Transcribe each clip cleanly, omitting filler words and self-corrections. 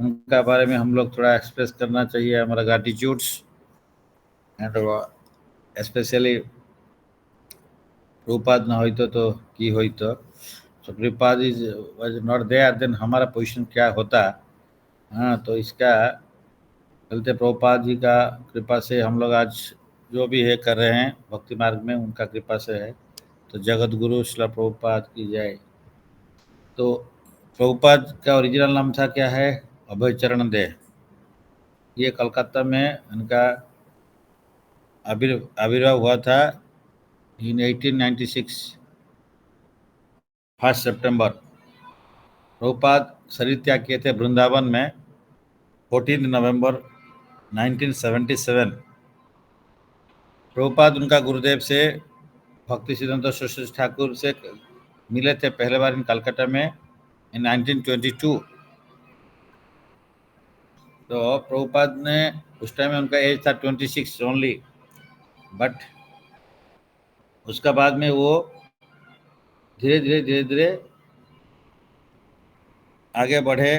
उनका बारे में हम लोग थोड़ा एक्सप्रेस करना चाहिए, हमारा ग्रैटिट्यूड्स एंड स्पेशली प्रभुपाद न होइतो तो की होइतो, so Prabhupada is was not there, then हमारा पोजीशन क्या होता। हाँ, तो इसका चलते प्रभुपाद जी का कृपा से हम लोग आज जो भी है कर रहे हैं भक्ति मार्ग में, उनका कृपा से है। तो जगत गुरु श्रील प्रभुपाद की जय। तो प्रभुपाद का ओरिजिनल नाम था क्या है, अभय चरण दे। ये कलकत्ता में उनका आविर्भाव हुआ था इन 1896 1 सितंबर। प्रभुपाद शरीर त्याग किए थे वृंदावन में 14 नवंबर 1977। प्रभुपाद उनका गुरुदेव से भक्ति सिद्धांत सरस्वती ठाकुर से मिले थे पहले बार इन कलकत्ता में इन 1922। तो प्रभुपाद ने उस टाइम में उनका एज था 26 ओनली, बट उसका बाद में वो धीरे धीरे आगे बढ़े।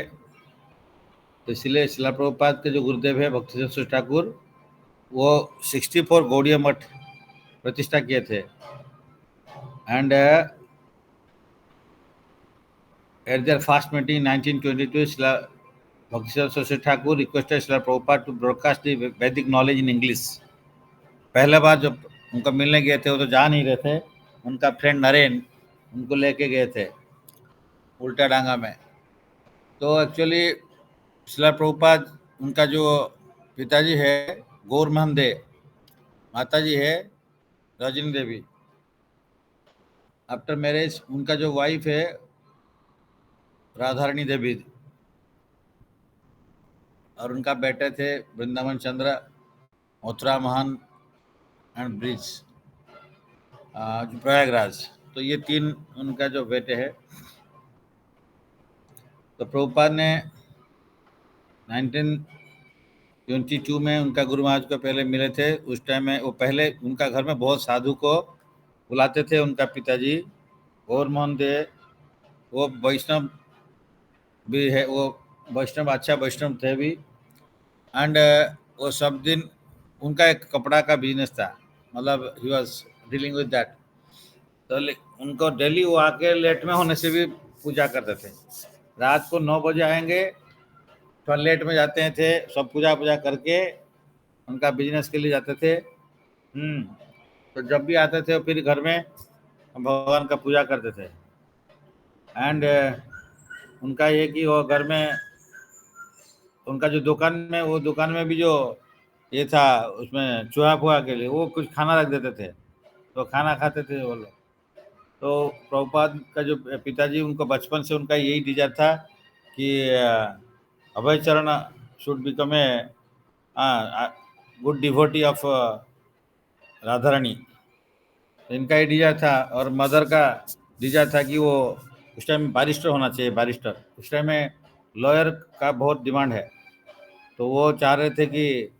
तो इसलिए शिला प्रभुपाद के जो गुरुदेव है भक्ति सिद्धांत सरस्वती ठाकुर, वो 64 गौड़ीय मठ प्रतिष्ठा किए थे। And at their first meeting in 1922, Srila Bhaktisiddhanta Saraswati Thakur requested Srila Prabhupada to broadcast the Vedic knowledge in English. पहला बार जब उनका मिलने गए थे वो तो जा नहीं रहे थे, उनका फ्रेंड नरेन उनको लेके गए थे उल्टा डांगा में। तो एक्चुअली श्रीला प्रभुपाद, उनका जो पिताजी है गौरमोहन दे, माताजी है रजनी देवी। आफ्टर मैरिज उनका जो वाइफ है राधारणी देवी, और उनका बेटे थे वृंदावन चंद्र, मथुरा मोहन एंड ब्रिज प्रयागराज। तो ये तीन उनका जो बेटे हैं। तो प्रभुपाद ने 1922 में उनका गुरु महाराज को पहले मिले थे। उस टाइम में वो पहले उनका घर में बहुत साधु को बुलाते थे। उनका पिताजी गौरमोहन दे वो वैष्णव भी है, वो वैष्णव अच्छा वैष्णव थे भी। एंड वो सब दिन उनका एक कपड़ा का बिजनेस था, मतलब he was dealing with that. तो उनको डेली वो आके लेट में होने से भी पूजा करते थे। रात को 9 बजे आएंगे, थोड़ा लेट में जाते थे, सब पूजा पूजा करके उनका बिजनेस के लिए जाते थे। तो जब भी आते थे फिर घर में भगवान का पूजा करते थे। एंड उनका ये कि वो घर में उनका जो दुकान में, वो दुकान में भी जो ये था उसमें चूहा फुहा के लिए वो कुछ खाना रख देते थे, तो खाना खाते थे वो लोग। तो प्रभुपाद का जो पिताजी, उनको बचपन से उनका यही डिजायर था कि Abhay Charan should become a good devotee of Radha Rani. इनका ही डिजायर था। और मदर का डिजायर था कि वो उस टाइम बैरिस्टर होना चाहिए, बैरिस्टर। उस टाइम में लॉयर का बहुत डिमांड है, तो वो चाह रहे थे कि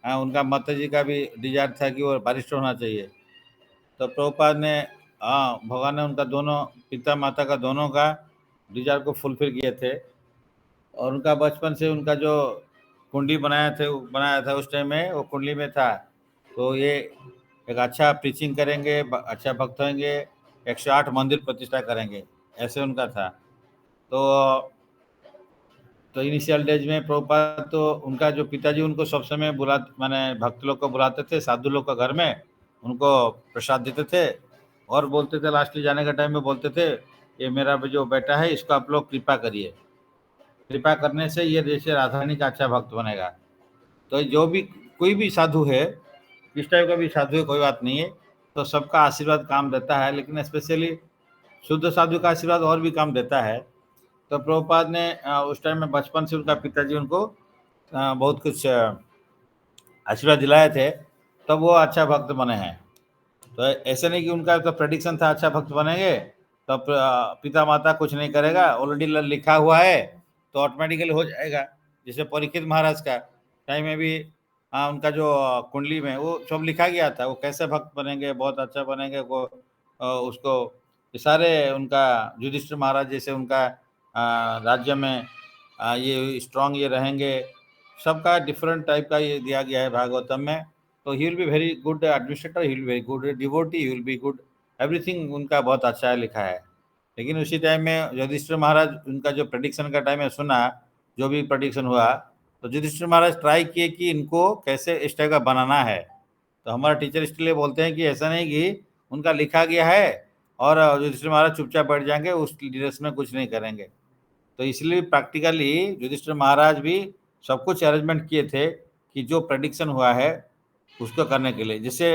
उनका माता जी का भी डिजायर था कि वो बैरिस्टर होना चाहिए। तो प्रभुपाद ने, भगवान ने उनका दोनों पिता माता का दोनों का डिजायर को फुलफिल किए थे। और उनका बचपन से उनका जो कुंडली बनाया था उस टाइम में, वो कुंडली में था तो ये एक अच्छा प्रीचिंग करेंगे, अच्छा भक्त होंगे, 108 मंदिर प्रतिष्ठा करेंगे, ऐसे उनका था। तो इनिशियल डेज में प्रभुपाद, तो उनका जो पिताजी उनको सब समय माने भक्त लोग को बुलाते थे, साधु लोग का घर में, उनको प्रसाद देते थे और बोलते थे, लास्टली जाने का टाइम में बोलते थे, ये मेरा जो बेटा है इसको आप लोग कृपा करिए, कृपा करने से ये जैसे राधा रानी का अच्छा भक्त बनेगा। तो जो भी कोई भी साधु है, किस टाइप का भी साधु है, कोई बात नहीं है, तो सबका आशीर्वाद काम देता है, लेकिन स्पेशली शुद्ध साधु का आशीर्वाद और भी काम देता है। तो प्रभुपाद ने उस टाइम में बचपन से उनका पिताजी उनको बहुत कुछ आशीर्वाद दिलाए थे, तब वो अच्छा भक्त बने हैं। तो ऐसे नहीं कि उनका तो प्रेडिक्शन था अच्छा भक्त बनेंगे, तो पिता माता कुछ नहीं करेगा, ऑलरेडी लिखा हुआ है तो ऑटोमेटिकली हो जाएगा। जैसे परीक्षित महाराज का टाइम में भी उनका जो कुंडली में वो सब लिखा गया था, वो कैसे भक्त बनेंगे, बहुत अच्छा बनेंगे, वो उसको सारे उनका युधिष्ठिर महाराज जैसे उनका राज्य में ये स्ट्रांग ये रहेंगे, सबका डिफरेंट टाइप का ये दिया गया है भागवतम में। तो he will be very good administrator, he will very good devotee, he will be good everything, उनका बहुत अच्छा लिखा है। लेकिन उसी टाइम में युधिष्ठिर महाराज, उनका जो प्रेडिक्शन का टाइम में सुना, जो भी प्रेडिक्शन हुआ, तो युधिष्ठिर महाराज ट्राई किए कि इनको कैसे इस टाइप का बनाना है। तो हमारा टीचर इसलिए बोलते हैं कि ऐसा नहीं कि उनका लिखा गया है और युधिष्ठिर महाराज चुपचाप बैठ जाएंगे, उस डायरेक्शन में कुछ नहीं करेंगे। तो इसलिए प्रैक्टिकली युधिष्ठिर महाराज भी सब कुछ अरेंजमेंट किए थे कि जो प्रेडिक्शन हुआ है उसको करने के लिए। जैसे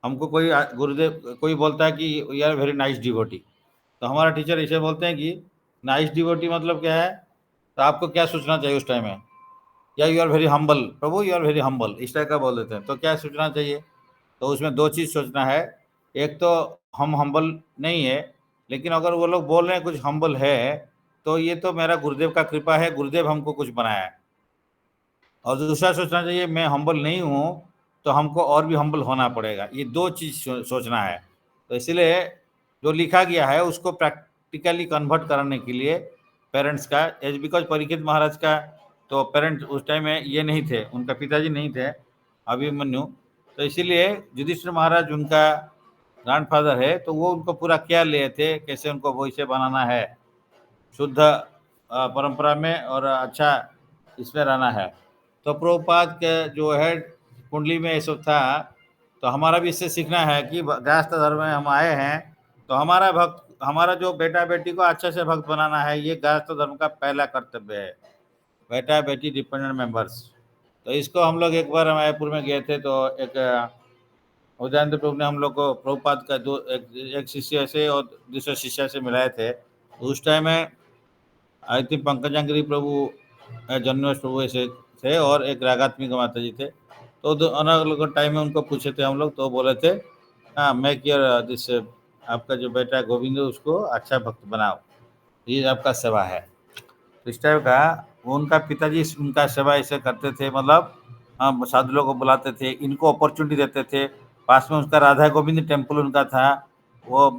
हमको कोई गुरुदेव कोई बोलता है कि you are very nice devotee, तो हमारा टीचर इसे बोलते हैं कि नाइस डिवोटी मतलब क्या है, तो आपको क्या सोचना चाहिए उस टाइम में, या you are very humble Prabhu, you are very humble, इस टाइप का बोल देते हैं। तो क्या सोचना चाहिए, तो उसमें दो चीज़ सोचना है। एक तो हम हम्बल नहीं है, लेकिन अगर वो लोग बोल रहे हैं कुछ हम्बल है, तो ये तो मेरा गुरुदेव का कृपा है, गुरुदेव हमको कुछ बनाया है। और दूसरा सोचना चाहिए मैं हम्बल नहीं हूँ, तो हमको और भी हम्बल होना पड़ेगा। ये दो चीज़ सोचना है। तो इसलिए जो लिखा गया है उसको प्रैक्टिकली कन्वर्ट करने के लिए पेरेंट्स का एज, बिकॉज परीक्षित महाराज का तो पेरेंट्स उस टाइम में ये नहीं थे, उनका पिताजी नहीं थे अभिमन्यु, तो इसीलिए युधिष्ठिर महाराज उनका ग्रैंडफादर है, तो वो उनको पूरा केयर लिए थे कैसे उनको वैसे बनाना है, शुद्ध परंपरा में और अच्छा इसमें रहना है। तो प्रभुपाद के जो है कुंडली में ये सब था। तो हमारा भी इससे सीखना है कि गृहस्थ धर्म में हम आए हैं, तो हमारा जो बेटा बेटी को अच्छे से भक्त बनाना है, ये गृहस्थ धर्म का पहला कर्तव्य है। बेटा बेटी डिपेंडेंट मेंबर्स। तो इसको हम लोग एक बार मायापुर में गए थे, तो एक उदयनानंद प्रभु ने हम लोग को प्रभुपाद का एक शिष्य से और दूसरे शिष्य से मिलाए थे। उस टाइम में आई थिंक पंकजांगिरी प्रभु, जन्मेश प्रभु ऐसे थे, और एक रागात्मिका माता जी थे। तो अलग अलग टाइम में उनको पूछे थे हम लोग, तो बोले थे हाँ मैं किया दिस, आपका जो बेटा है गोविंद उसको अच्छा भक्त बनाओ, ये आपका सेवा है। तो इस टाइप का उनका पिताजी उनका सेवा ऐसे करते थे, मतलब हम साधु लोगों को बुलाते थे, इनको अपॉर्चुनिटी देते थे। पास में उसका राधा गोविंद टेम्पल उनका था, वो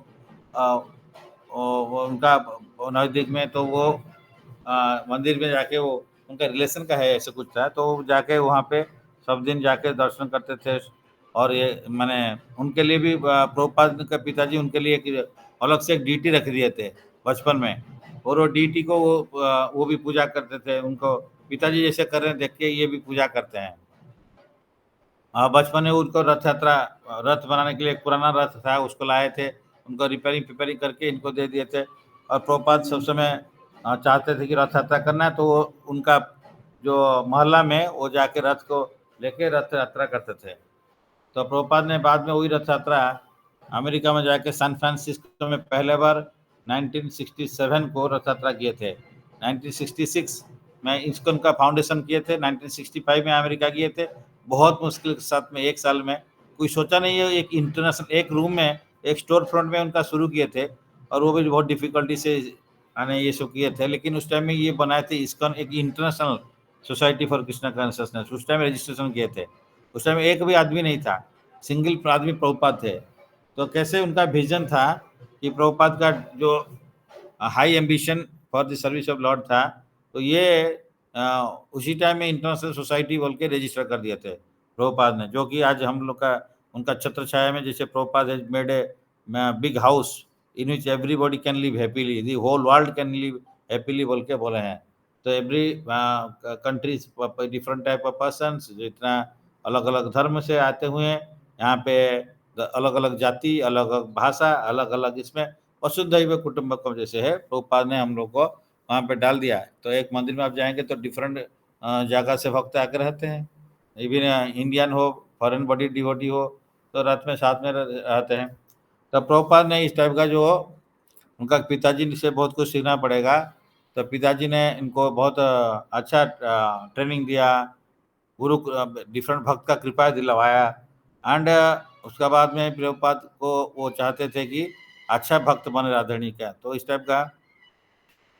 वो उनका नज़दीक में, तो वो मंदिर में जाके वो उनका रिलेशन का है ऐसे कुछ था, तो जाके वहाँ पे सब दिन जाके दर्शन करते थे। और ये मैंने उनके लिए भी प्रभुपाद के पिताजी उनके लिए एक अलग से एक डीटी रख दिए थे बचपन में, और वो डीटी को वो भी पूजा करते थे, उनको पिताजी जैसे कर रहे हैं देख के ये भी पूजा करते हैं। बचपन में उनको रथ यात्रा, रथ बनाने के लिए एक पुराना रथ था उसको लाए थे, उनको रिपेयरिंग करके इनको दे दिए थे। और प्रभुपाद सब समय चाहते थे कि रथ यात्रा करना है, तो वो उनका जो मोहल्ला में वो जाके रथ को लेके रथ यात्रा करते थे। तो प्रभुपाद ने बाद में वही रथ यात्रा अमेरिका में जाके सैन फ्रांसिस्को में पहले बार 1967 को रथ यात्रा किए थे। 1966 में इस्कॉन का फाउंडेशन किए थे, 1965 में अमेरिका किए थे। बहुत मुश्किल के साथ में एक साल में, कोई सोचा नहीं है, एक इंटरनेशनल एक रूम में एक स्टोर फ्रंट में उनका शुरू किए थे, और वो भी बहुत डिफिकल्टी से आने ये सब किए थे। लेकिन उस टाइम में ये बनाए थे इस्कॉन एक international society for Krishna consciousness, उस टाइम रजिस्ट्रेशन किए थे। उस टाइम एक भी आदमी नहीं था, सिंगल आदमी प्रभुपाद थे। तो कैसे उनका विजन था कि प्रभुपाद का जो high ambition for the service of Lord था, तो ये उसी टाइम में इंटरनेशनल सोसाइटी बोल के रजिस्टर कर दिए थे प्रभुपाद ने, जो कि आज हम लोग का उनका छत्र छाया में, जैसे Prabhupada has made a big house in which everybody can live happily, the whole world can live happily बोल के बोले हैं। तो every countries different type of person, जितना अलग अलग धर्म से आते हुए हैं यहाँ पे, अलग अलग जाति, अलग अलग भाषा, अलग अलग इसमें वसुधैव कुटुंबकम जैसे है, प्रभुपाद ने हम लोग को वहाँ पे डाल दिया है। तो एक मंदिर में आप जाएंगे तो डिफरेंट जगह से भक्त आकर रहते हैं, इवन इंडियन हो, फॉरेन बॉडी डिवोटी हो, तो रात में साथ में रहते हैं। तो प्रभुपाद ने इस टाइप का जो उनका पिताजी से बहुत कुछ सीखना पड़ेगा। तो पिताजी ने इनको बहुत अच्छा ट्रेनिंग दिया, गुरु डिफरेंट भक्त का कृपा दिलवाया। एंड उसके बाद में प्रभुपाद को वो चाहते थे कि अच्छा भक्त बने राधरणी का। तो इस टाइप का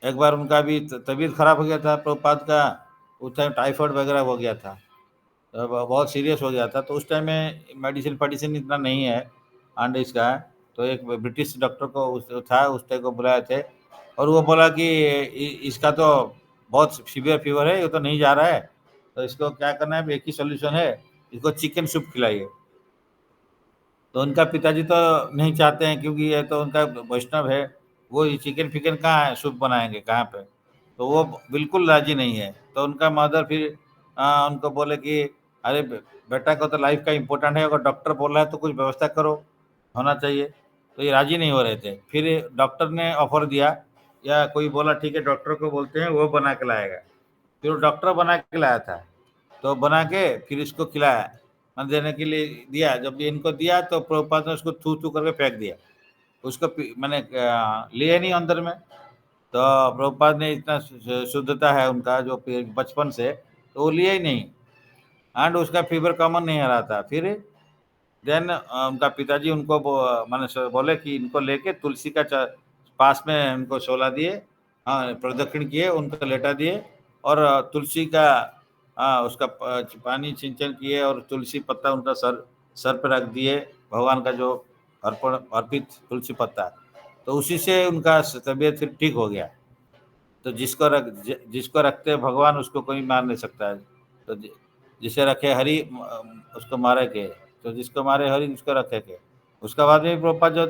एक बार उनका भी तबीयत खराब हो गया था प्रभुपाद का, उस टाइम टाइफाइड वगैरह हो गया था, तो बहुत सीरियस हो गया था। तो उस टाइम में मेडिसिन फेडिसिन इतना नहीं है एंड इसका, तो एक ब्रिटिश डॉक्टर को था, उस टाइम को बुलाए थे, और वो बोला कि इसका तो बहुत सीवियर फीवर है, ये तो नहीं जा रहा है, तो इसको क्या करना है, एक ही सोल्यूशन है, इसको चिकन सूप खिलाइए। तो उनका पिताजी तो नहीं चाहते हैं, क्योंकि ये तो उनका वैष्णव है, वो चिकन फिकन कहाँ है सूप बनाएंगे कहाँ पे, तो वो बिल्कुल राजी नहीं है। तो उनका मदर फिर उनको बोले कि अरे बेटा को तो लाइफ का इम्पोर्टेंट है, अगर डॉक्टर बोल रहा है तो कुछ व्यवस्था करो, होना चाहिए। तो ये राजी नहीं हो रहे थे। फिर डॉक्टर ने ऑफर दिया, या कोई बोला ठीक है डॉक्टर को बोलते हैं, वो बना के लाएगा। फिर वो डॉक्टर बना के लाया था, तो बना के फिर इसको खिलाया, मन देने के लिए दिया। जब ये इनको दिया तो प्रभुपाद ने उसको थू थू करके फेंक दिया, उसको मैंने लिए नहीं अंदर में। तो प्रभुपाद ने इतना शुद्धता है उनका जो बचपन से, तो वो लिए ही नहीं, एंड उसका फीवर कॉमन नहीं आ रहा था। फिर देन उनका पिताजी उनको मैंने बोले कि इनको लेके तुलसी का पास में उनको सोला दिए, हाँ प्रदक्षिण किए, उनको लेटा दिए, और तुलसी का उसका पानी सिंचन किए, और तुलसी पत्ता उनका सर सर पर रख दिए, भगवान का जो अर्पण अर्पित तुलसी पत्ता, तो उसी से उनका तबीयत फिर ठीक हो गया। तो जिसको रखते भगवान उसको कोई मार नहीं सकता है। तो जिसे रखे हरि उसको मारे के, तो जिसको मारे हरि उसको रखे के। उसका बाद में प्रभुपाद जो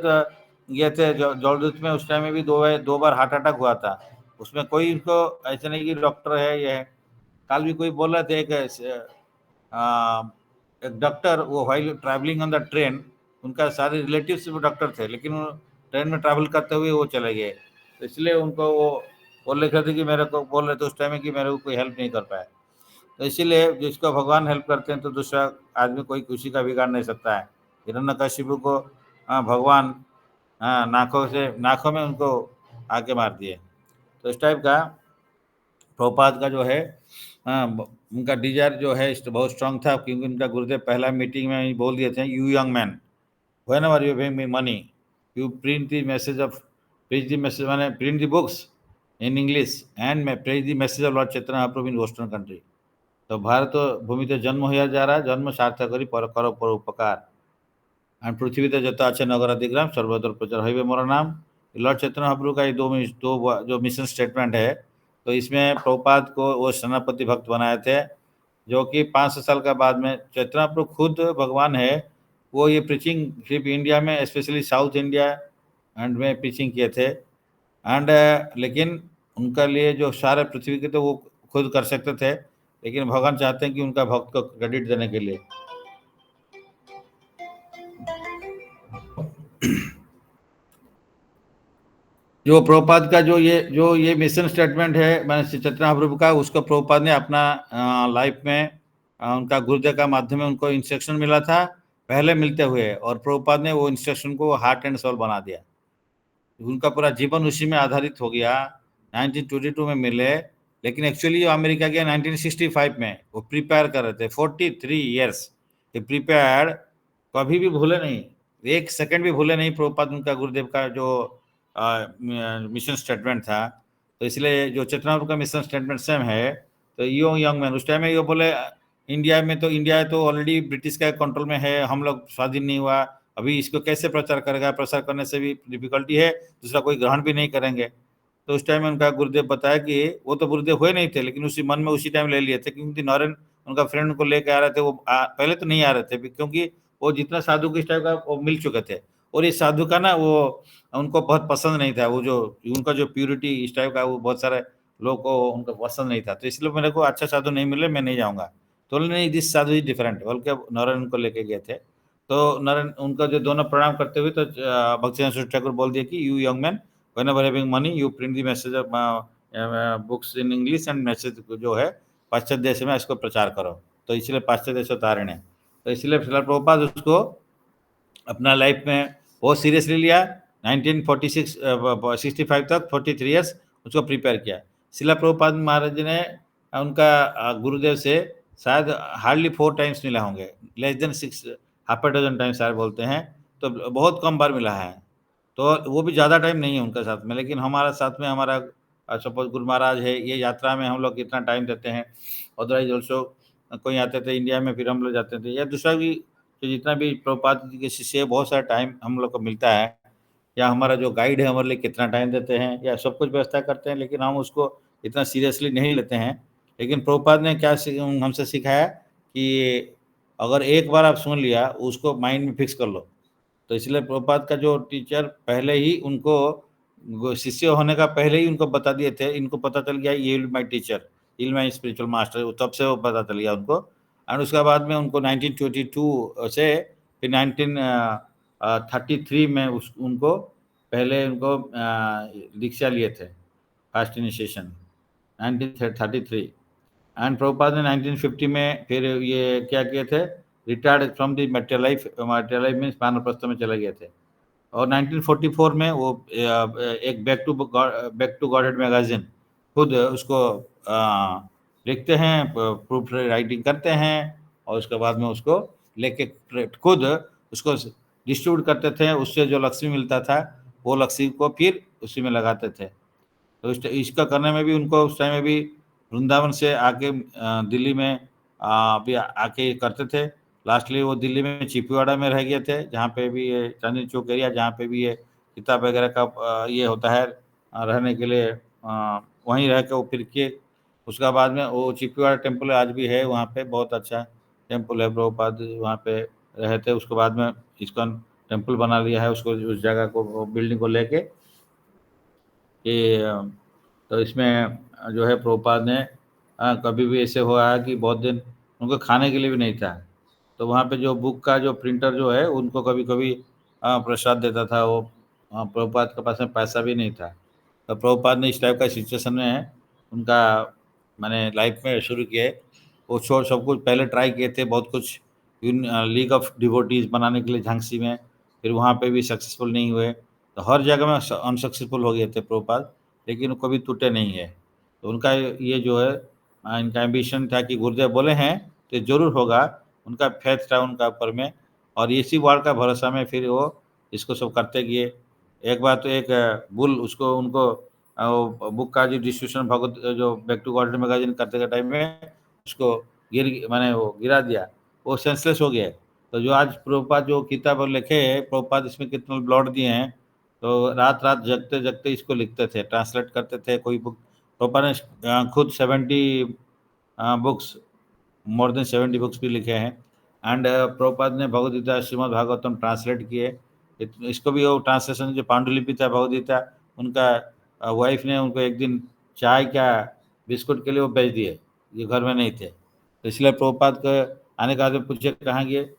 ये थे जलदूत में, उस टाइम में भी दो बार हार्ट अटैक हुआ था। उसमें कोई इनको ऐसे नहीं कि डॉक्टर है ये है। कल भी कोई बोल रहे थे एक डॉक्टर, वो while travelling on the train, उनका सारे रिलेटिव्स भी डॉक्टर थे, लेकिन वो ट्रेन में ट्रैवल करते हुए वो चले गए। तो इसलिए उनको वो बोल रहे थे कि मेरे को बोल रहे थे उस टाइम में कि मेरे को कोई हेल्प नहीं कर पाया। तो इसीलिए जिसको भगवान हेल्प करते हैं तो दूसरा आदमी कोई किसी का बिगाड़ नहीं सकता है। हिरण्यकशिपु को भगवान नाकों में उनको आके मार दिए। तो इस टाइप का प्रभुपाद का जो है उनका डिजायर जो है बहुत स्ट्रांग था, क्योंकि उनका गुरुदेव पहला मीटिंग में ही बोल दिए थे, you young man, whenever you pay me money, you print the message of preach the message, माने print the books in English and preach the message of Lord Chaitanya Mahaprabhu in Western country। तो भारत भूमि तो जन्म हो जा रहा है, जन्म सार्थक करी पर करो परोपकार, एंड पृथ्वी तो जता अच्छे नगर अधिग्राम सर्वत्र प्रचार हईवे मोरा नाम। लॉर्ड चैतन्य महाप्रभु का ये दो जो मिशन स्टेटमेंट है, तो इसमें प्रभुपाद को वो सेनापति भक्त बनाए थे, जो कि 500 साल का बाद में चैतन्य महाप्रभु खुद भगवान है। वो ये प्रीचिंग सिर्फ इंडिया में, स्पेशली साउथ इंडिया एंड में प्रीचिंग किए थे, एंड लेकिन उनका लिए जो सारे पृथ्वी के तो वो खुद कर सकते थे, लेकिन भगवान चाहते हैं कि उनका भक्त को क्रेडिट देने के लिए। जो प्रभुपाद का जो ये मिशन स्टेटमेंट है मैंने चैतन्य महाप्रभु का, उसको प्रभुपाद ने अपना लाइफ में उनका गुरुदेव का माध्यम में उनको इंस्ट्रक्शन मिला था पहले मिलते हुए, और प्रभुपाद ने वो इंस्ट्रक्शन को हार्ट एंड सोल बना दिया। उनका पूरा जीवन उसी में आधारित हो गया। 1922 में मिले, लेकिन एक्चुअली वो अमेरिका गया 1965 में। वो प्रिपेयर कर रहे थे 43 ईयर्स, ये प्रिपेयर कभी भी भूले नहीं, एक सेकंड भी भूले नहीं प्रभुपाद उनका गुरुदेव का जो मिशन स्टेटमेंट था। तो इसलिए जो चेतना का मिशन स्टेटमेंट सेम है। तो यो यंग मैन उस टाइम में ये बोले इंडिया तो ऑलरेडी ब्रिटिश का कंट्रोल में है, हम लोग स्वाधीन नहीं हुआ, अभी इसको कैसे प्रचार करेगा, प्रचार करने से भी डिफिकल्टी है, दूसरा कोई ग्रहण भी नहीं करेंगे। तो उस टाइम में उनका गुरुदेव बताया कि वो तो गुरुदेव हुए नहीं थे, लेकिन उसी मन में उसी टाइम ले लिए थे, क्योंकि नरेन उनका फ्रेंड उनको लेके आ रहे थे। वो पहले तो नहीं आ रहे थे, क्योंकि वो जितना साधु के टाइप का वो मिल चुके थे, और इस साधु का ना वो उनको बहुत पसंद नहीं था, वो जो उनका जो प्योरिटी इस टाइप का वो बहुत सारे लोग को उनको पसंद नहीं था। तो इसलिए मेरे को अच्छा साधु नहीं मिले, मैं नहीं जाऊँगा। तो नहीं, दिस साधु इज डिफरेंट बोल के नारायण को लेके गए थे। तो नारायण उनका जो दोनों प्रणाम करते हुए तो भक्ति ठाकुर बोल दिया कि you young man whenever having money you print the message of books in English and message जो है पाश्चात्य देश में इसको प्रचार करो। तो इसलिए पाश्चात्य देश उतारण है। तो इसलिए फिलहाल प्रभुपाद उसको अपना लाइफ में बहुत सीरियसली लिया। 1946 65 तक 43 ईयर्स उसको प्रिपेयर किया। शिला प्रभुपाद महाराज ने उनका गुरुदेव से शायद हार्डली 4 टाइम्स मिला होंगे, less than 6 half a dozen times शायद बोलते हैं, तो बहुत कम बार मिला है। तो वो भी ज़्यादा टाइम नहीं है उनके साथ में, लेकिन हमारा साथ में हमारा सपोज गुरु महाराज है, ये यात्रा में हम लोग कितना टाइम देते हैं। अदरवाइज ऑल्सो कोई आते थे इंडिया में, फिर हम लोग जाते थे, या दूसरा भी तो जितना भी प्रभुपाद जी के शिष्य बहुत सारा टाइम हम लोग को मिलता है, या हमारा जो गाइड है हमारे लिए कितना टाइम देते हैं, या सब कुछ व्यवस्था करते हैं, लेकिन हम उसको इतना सीरियसली नहीं लेते हैं। लेकिन प्रभुपाद ने क्या हमसे सिखाया कि अगर एक बार आप सुन लिया, उसको माइंड में फिक्स कर लो। तो इसलिए प्रभुपाद का जो टीचर पहले ही उनको शिष्य होने का पहले ही उनको बता दिए थे, इनको पता चल गया ये विल माई टीचर, ये विल माई स्पिरिचुअल मास्टर, तब से वो पता चल गया उनको। और उसके बाद में उनको 1922 से फिर 1933 में उनको पहले उनको दीक्षा लिए थे, फर्स्ट इनिशिएशन 1933। एंड प्रभुपाद ने 1950 में फिर ये क्या किए थे, retired from the material life means वानप्रस्थ में चले गए थे। और 1944 में वो एक बैक टू गॉडेड मैगजीन खुद उसको लिखते हैं, प्रूफ राइटिंग करते हैं, और उसके बाद में उसको लेके खुद उसको डिस्ट्रीब्यूट करते थे। उससे जो लक्ष्मी मिलता था वो लक्ष्मी को फिर उसी में लगाते थे। तो इसका करने में भी उनको उस टाइम में भी वृंदावन से आके दिल्ली में भी आके करते थे। लास्टली वो दिल्ली में चिपवाड़ा में रह गए थे, जहाँ पे भी ये चांदनी चौक एरिया, जहाँ पे भी ये किताब वगैरह का ये होता है रहने के लिए, वहीं रह के वो फिर किए। उसका बाद में वो चिपवाड़ा टेम्पल आज भी है, वहाँ पे बहुत अच्छा टेम्पल है। प्रभुपाद वहाँ पे रहे थे। उसके बाद में इस्कॉन टेम्पल बना लिया है उसको, उस जगह को, बिल्डिंग को लेके कि तो इसमें जो है प्रभुपाद ने कभी भी ऐसे हुआ है कि बहुत दिन उनको खाने के लिए भी नहीं था, तो वहाँ पे जो बुक का जो प्रिंटर जो है उनको कभी कभी प्रसाद देता था वो। प्रभुपाद के पास में पैसा भी नहीं था, तो प्रभुपाद ने इस टाइप का सिचुएशन में उनका मैंने लाइफ में शुरू किए। वो छोड़ सब कुछ पहले ट्राई किए थे, बहुत कुछ लीग ऑफ डिवोटीज बनाने के लिए झांसी में, फिर वहाँ पे भी सक्सेसफुल नहीं हुए। तो हर जगह में अनसक्सेसफुल हो गए थे प्रभुपाद, लेकिन वो कभी टूटे नहीं है। तो उनका ये जो है इनका एम्बिशन था कि गुरुदेव बोले हैं तो ज़रूर होगा, उनका फेथ था उनका ऊपर में, और इसी वर्ड का भरोसा में फिर वो इसको सब करते गए। एक बार तो एक बुल उसको उनको वो बुक का जो डिस्ट्रीब्यूशन भगवत जो बैक टू गॉड मैगजीन करते के टाइम में उसको मैंने वो गिरा दिया, वो सेंसलेस हो गया। तो जो आज प्रभुपाद जो किताब लिखे हैं, प्रभुपाद इसमें कितना ब्लॉट दिए हैं, तो रात रात जगते जगते इसको लिखते थे, ट्रांसलेट करते थे। कोई बुक प्रभुपाद ने खुद 70 बुक्स, मोर देन 70 बुक्स भी लिखे हैं। एंड प्रभुपाद ने भगवद गीता, श्रीमद् भागवतम ट्रांसलेट किए। इसको भी वो ट्रांसलेशन जो पांडुलिपि था भगवद गीता, उनका वाइफ ने उनको एक दिन चाय क्या बिस्कुट के लिए वो भेज दिए, ये घर में नहीं थे। तो इसलिए प्रभुपाद के आने का बाद पूछे कहाँ गए,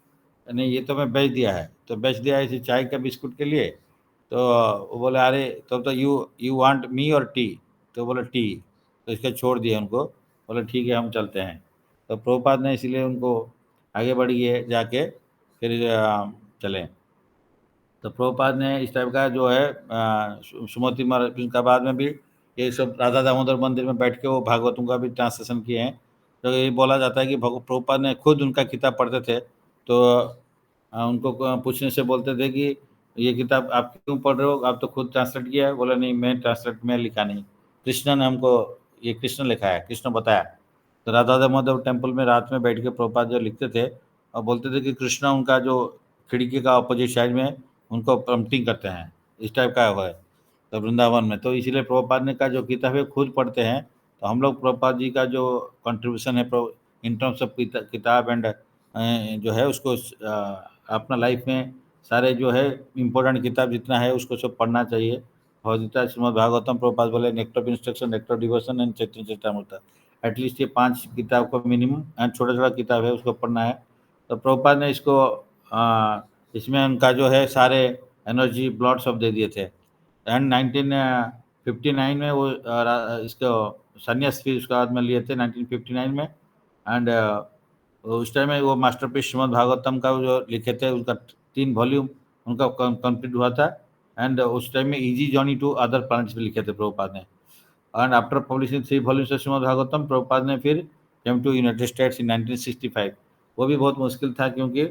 नहीं ये तो मैं बेच दिया है। तो बेच दिया है इसी चाय का बिस्कुट के लिए। तो वो बोले अरे तो यू यू वांट मी और टी, तो बोले टी। तो इसके छोड़ दिए उनको, बोले ठीक है हम चलते हैं। तो प्रभुपाद ने इसीलिए उनको आगे बढ़ गए जाके फिर चले। तो प्रभुपाद ने इस टाइप का जो है सुमति महाराज का बाद में भी ये सब राधा दामोदर मंदिर में बैठ के वो भागवतों का भी ट्रांसलेशन किए हैं। तो ये बोला जाता है कि प्रभुपाद ने खुद उनका किताब पढ़ते थे, तो उनको पूछने से बोलते थे कि ये किताब आप क्यों पढ़ रहे हो, आप तो खुद ट्रांसलेट किया है। बोला नहीं मैं ट्रांसलेट में लिखा नहीं, कृष्ण ने हमको, ये कृष्ण लिखा है, कृष्ण बताया। तो राधा दामोदर टेम्पल में रात में बैठ के प्रभुपाद जो लिखते थे और बोलते थे कि कृष्ण उनका जो खिड़की का अपोजिट साइड में उनको प्रम्पटिंग करते हैं, इस टाइप का है तो वृंदावन में। तो इसीलिए प्रभुपाद ने का जो किताब है खुद पढ़ते हैं। तो हम लोग प्रभुपाद जी का जो कंट्रीब्यूशन है इन टर्म्स ऑफ किताब एंड जो है उसको अपना लाइफ में सारे जो है इम्पोर्टेंट किताब जितना है उसको सब पढ़ना चाहिए। भगवद्गीता, श्रीमद् भागवतम, प्रभुपाद बोले nectar of instruction, nectar of devotion and Chaitanya Charitamrita, at least ये 5 किताब को मिनिमम, एंड छोटा छोटा किताब है उसको पढ़ना है। तो प्रभुपाद ने इसको इसमें उनका जो है सारे एनर्जी ब्लॉड सब दे दिए थे। एंड 1959 में वो इसको संन्यास फिर उसके बाद में लिए थे 1959 में। एंड उस टाइम में वो मास्टरपीस श्रीमद् भागवतम का जो लिखे थे उसका 3 वॉल्यूम उनका कंप्लीट हुआ था। एंड उस टाइम में easy journey to other planets भी लिखे थे प्रभुपाद ने। And after publishing 3 volumes of Shrimad Bhagavatam, Prabhupada ने फिर came to United States in 1965। वो भी बहुत मुश्किल था क्योंकि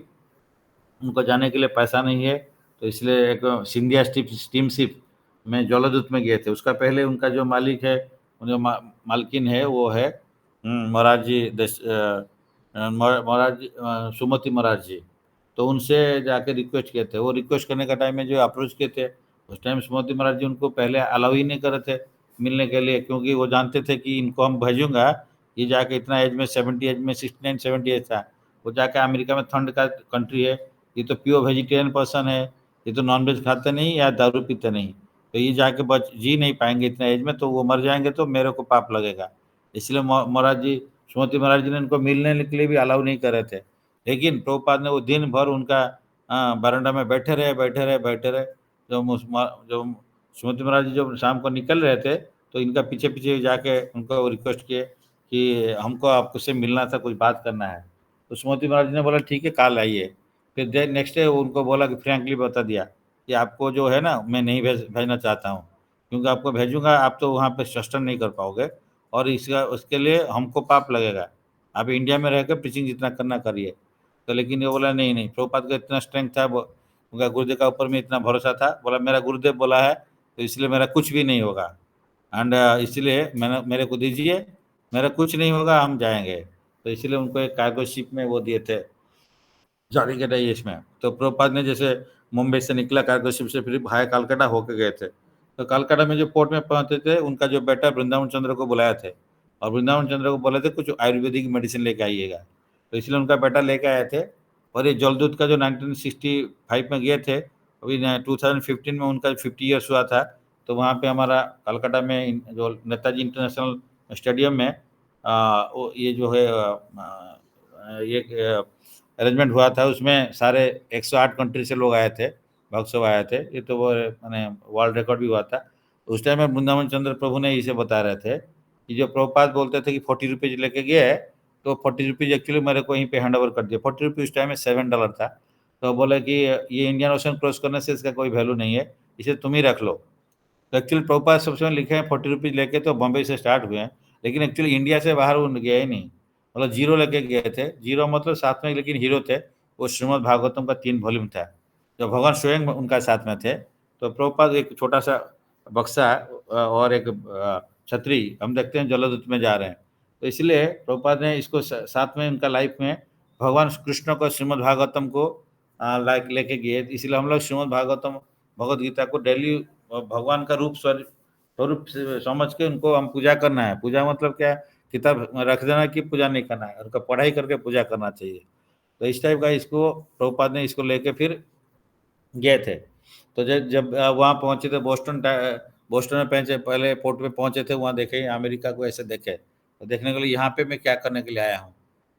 उनको जाने के लिए पैसा नहीं है, तो इसलिए एक सिंधिया स्टीमशिप में जलदूत में गए थे। उसका पहले उनका जो मालिक है, जो मालकिन है वो है मोरारजी मोरारजी सुमति मोरारजी। तो उनसे जाके रिक्वेस्ट किए थे। वो रिक्वेस्ट करने का टाइम में जो अप्रोच किए थे, उस टाइम सुमति महाराज जी उनको पहले अलाउ ही नहीं कर रहे थे। मिलने के लिए, क्योंकि वो जानते थे कि इनको हम भेजूँगा, ये जाके इतना एज में 70 एज में 69, 70 एज था। वो जाके अमेरिका में ठंड का कंट्री है, ये तो प्योर वेजिटेरियन पर्सन है, ये तो नॉन-वेज खाते नहीं या दारू पीते नहीं। तो ये जाके बच जी नहीं पाएँगे इतना एज में, तो वो मर जाएँगे तो मेरे को पाप लगेगा। इसलिए महाराज जी, सुमति महाराज जी ने उनको मिलने के लिए भी अलाउ नहीं कर रहे थे। लेकिन प्रभुपाद ने वो दिन भर उनका बरामदा में बैठे रहे, बैठे रहे, बैठे रहे। जब सुमति महाराज जी जब शाम को निकल रहे थे, तो इनका पीछे-पीछे जाके उनको रिक्वेस्ट किए कि हमको आपसे मिलना था, कुछ बात करना है। तो सुमति महाराज जी ने बोला ठीक है, कल आइए। फिर दे नेक्स्ट डे उनको बोला कि फ्रैंकली बता दिया कि आपको जो है ना, मैं नहीं भेजना चाहता हूँ, क्योंकि आपको भेजूँगा आप तो वहाँ पे सस्टेन नहीं कर पाओगे और इसका उसके लिए हमको पाप लगेगा। आप इंडिया में रहकर प्रीचिंग जितना करना करिए। तो लेकिन ये बोला नहीं, नहीं, प्रभुपाद का इतना स्ट्रेंथ था, वो उनका गुरुदेव का ऊपर में इतना भरोसा था, बोला मेरा गुरुदेव बोला है, तो इसलिए मेरा कुछ भी नहीं होगा एंड इसलिए मैंने मेरे को दीजिए, मेरा कुछ नहीं होगा, हम जाएँगे। तो इसलिए उनको एक कार्गो शिप में वो दिए थे, जाने के लिए इसमें। तो प्रभुपाद ने जैसे मुंबई से निकला कार्गो शिप से फिर भाया कलकत्ता होके गए थे। तो कलकत्ता में जो पोर्ट में पहुँचे थे, उनका जो बेटा वृंदावन चंद्र को बुलाए थे और वृंदावन चंद्र को बोले थे कुछ आयुर्वेदिक मेडिसिन लेके आइएगा। तो इसलिए उनका बेटा लेके आए थे और ये जलदूत का जो 1965 में गए थे, अभी न 2015 में उनका 50 इयर्स हुआ था, तो वहाँ पे हमारा कलकत्ता में जो नेताजी इंटरनेशनल स्टेडियम में वो ये जो है ये अरेंजमेंट हुआ था, उसमें सारे 108 कंट्री से लोग आए थे, भक्त सब आए थे। ये तो वो माने वर्ल्ड रिकॉर्ड भी हुआ था। उस टाइम में वृंदावन चंद्र प्रभु ने इसे बता रहे थे कि जो प्रभुपाद बोलते थे कि ₹40 लेके गए, तो ₹40 एक्चुअली मेरे को यहीं पे हैंड ओवर कर दिया। ₹40 उस टाइम में $7 था। तो बोले कि ये इंडियन ओशन क्रॉस करने से इसका कोई वैल्यू नहीं है, इसे तुम ही रख लो। तो एक्चुअली प्रभुपाद सबसे पहले लिखे हैं ₹40 लेके तो बॉम्बे से स्टार्ट हुए हैं, लेकिन एक्चुअली इंडिया से बाहर वो गया ही नहीं। मतलब ज़ीरो लेके गए थे, ज़ीरो मतलब साथ में लेकिन हीरो थे, वो श्रीमद् भागवतम का 3 वॉल्यूम था, जो भगवान स्वयं उनका साथ में थे। तो प्रभुपाद एक छोटा-सा बक्सा और एक छतरी हम देखते हैं जलदूत में जा रहे हैं। तो इसलिए प्रभुपाद ने इसको साथ में उनका लाइफ में भगवान कृष्ण को श्रीमद् भागवतम को लाइक लेके गए, इसलिए हम लोग श्रीमद् भागवतम, भगवद गीता को डेली भगवान का रूप स्वरूप से समझ के उनको हम पूजा करना है। पूजा मतलब क्या है? किताब रख देना कि पूजा नहीं करना है, उनका पढ़ाई करके पूजा करना चाहिए। तो इस टाइप का इसको प्रभुपाद ने इसको लेके फिर गए थे। तो जब जब वहाँ पहुँचे थे बोस्टन में पहुँचे, पहले पोर्ट पे पहुँचे थे, वहाँ देखे अमेरिका को ऐसे देखे। तो देखने के लिए यहाँ पे मैं क्या करने के लिए आया हूँ?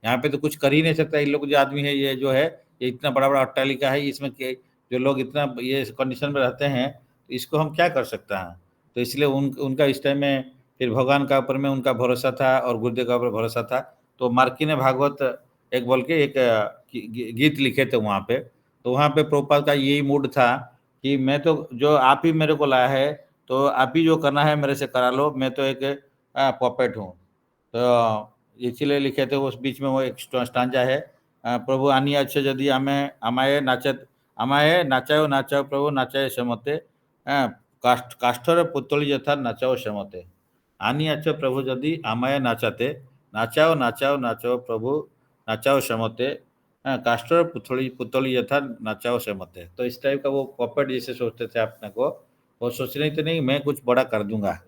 यहाँ पे तो कुछ कर ही नहीं सकता, इन लोग जो आदमी है ये जो है, ये इतना बड़ा-बड़ा अट्टालिका है, इसमें के जो लोग इतना ये कंडीशन में रहते हैं, तो इसको हम क्या कर सकते हैं? तो इसलिए उनका इस टाइम में फिर भगवान का ऊपर में उनका भरोसा था और गुरुदेव का ऊपर भरोसा था। तो मार्किन भागवत एक बोल के एक गीत लिखे थे वहाँ पे। तो वहाँ पे प्रभुपाद का यही मूड था कि मैं तो जो आप ही मेरे को लाया है, तो आप ही जो करना है मेरे से करा लो, मैं तो एक पपेट हूँ। तो इसीलिए लिखे थे उस बीच में वो एक स्टांजा है, प्रभु आनियाछे यदि आमाए नाचत आमाए नाचाओ नाचाओ प्रभु नाचाए से मते, काष्ठर पुतली यथा नाचाओ से मते। आनियाछे प्रभु यदि आमाए नाचाते, नाचाओ नाचाओ नाचाओ प्रभु नाचाओ से मते, काष्ठर पुतली पुतली यथा नाचाओ से मते। तो इस टाइप का वो पपेट जैसे सोचते थे अपने को, वो सोच रहे थे नहीं मैं कुछ बड़ा कर दूँगा।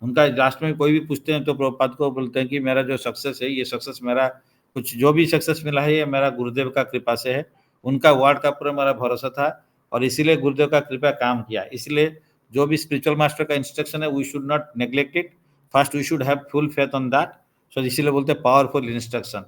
उनका लास्ट में कोई भी पूछते हैं तो प्रभुपाद को बोलते हैं कि मेरा जो सक्सेस है, ये सक्सेस मेरा कुछ जो भी सक्सेस मिला है, ये मेरा गुरुदेव का कृपा से है। उनका वर्ड का पूरा मेरा भरोसा था और इसीलिए गुरुदेव का कृपा काम किया। इसलिए जो भी स्पिरिचुअल मास्टर का इंस्ट्रक्शन है, we should not neglect it. First we should have full faith on that. So इसीलिए बोलते हैं पावरफुल इंस्ट्रक्शन।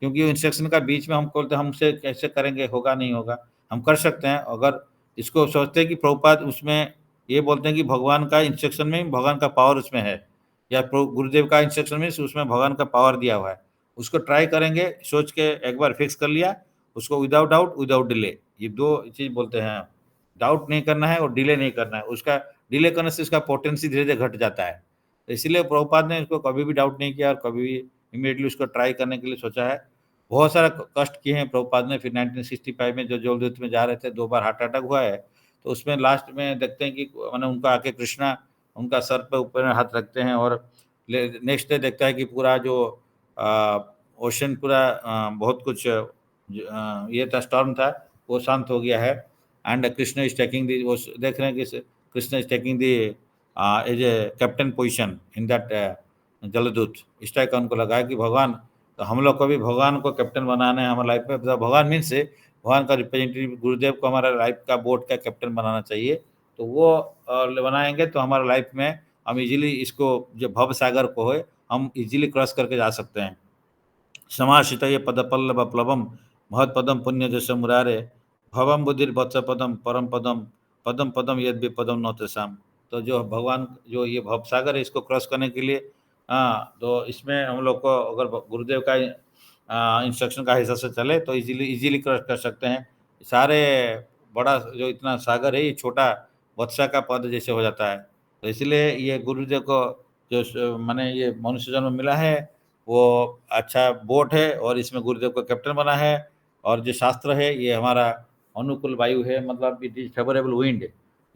क्योंकि इंस्ट्रक्शन का बीच में हम बोलते हैं हमसे कैसे करेंगे, होगा नहीं होगा। हम कर सकते हैं अगर इसको सोचते हैं कि प्रभुपाद उसमें ये बोलते हैं कि भगवान का इंस्ट्रक्शन में भगवान का पावर उसमें है, या गुरुदेव का इंस्ट्रक्शन में उसमें भगवान का पावर दिया हुआ है। उसको ट्राई करेंगे, सोच के एक बार फिक्स कर लिया, उसको विदाउट डाउट, विदाउट डिले, ये 2 चीज़ बोलते हैं। डाउट नहीं करना है और डिले नहीं करना है। उसका डिले करने से उसका पोटेंसी धीरे-धीरे घट जाता है। तो इसीलिए प्रभुपाद ने इसको कभी भी डाउट नहीं किया और कभी भी इमीडिएटली उसको ट्राई करने के लिए सोचा है। बहुत सारा क कष्ट किए हैं प्रभुपाद ने, फिर 1965 में जो जलदूत में जा रहे थे, 2 बार हार्ट अटैक हुआ है। तो उसमें लास्ट में देखते हैं कि माने उनका आके कृष्णा उनका सर पे ऊपर में हाथ रखते हैं और नेक्स्ट डे देखता है कि पूरा जो ओशन पूरा बहुत कुछ ये था, स्टॉर्म था, वो शांत हो गया है and Krishna is taking the, वो देख रहे हैं कि Krishna is taking the as a captain position in that Jaladuta. इस टाइप का उनको लगा है कि भगवान, तो हम लोग को भी भगवान को कैप्टन बनाना है हमारे लाइफ में। तो भगवान मीन्स भगवान का रिप्रेजेंटेटिव गुरुदेव को हमारा लाइफ का बोट का कैप्टन बनाना चाहिए। तो वो बनाएंगे तो हमारे लाइफ में हम इजीली इसको, जो भव सागर को है, हम इजीली क्रॉस करके जा सकते हैं। समाश्रितये पदपल्लवप्लवं महत्पदं पुण्यजशं मुरारे भवं बुद्धिर्वत्सपदं परम पदम पदम पदम यद्विपदम न तेषाम्। तो जो भगवान, जो ये भव सागर है, इसको क्रॉस करने के लिए, हाँ, तो इसमें हम लोग को अगर गुरुदेव का इंस्ट्रक्शन का हिसाब से चले तो इजीली इजीली क्रॉस कर सकते हैं। सारे बड़ा जो इतना सागर है, ये छोटा वत्सा का पद जैसे हो जाता है। तो इसलिए ये गुरुदेव को जो माने ये मनुष्य जन्म मिला है, वो अच्छा बोट है और इसमें गुरुदेव को कैप्टन बना है। और जो शास्त्र है, ये हमारा अनुकूल वायु है, मतलब इट इज फेवरेबल विंड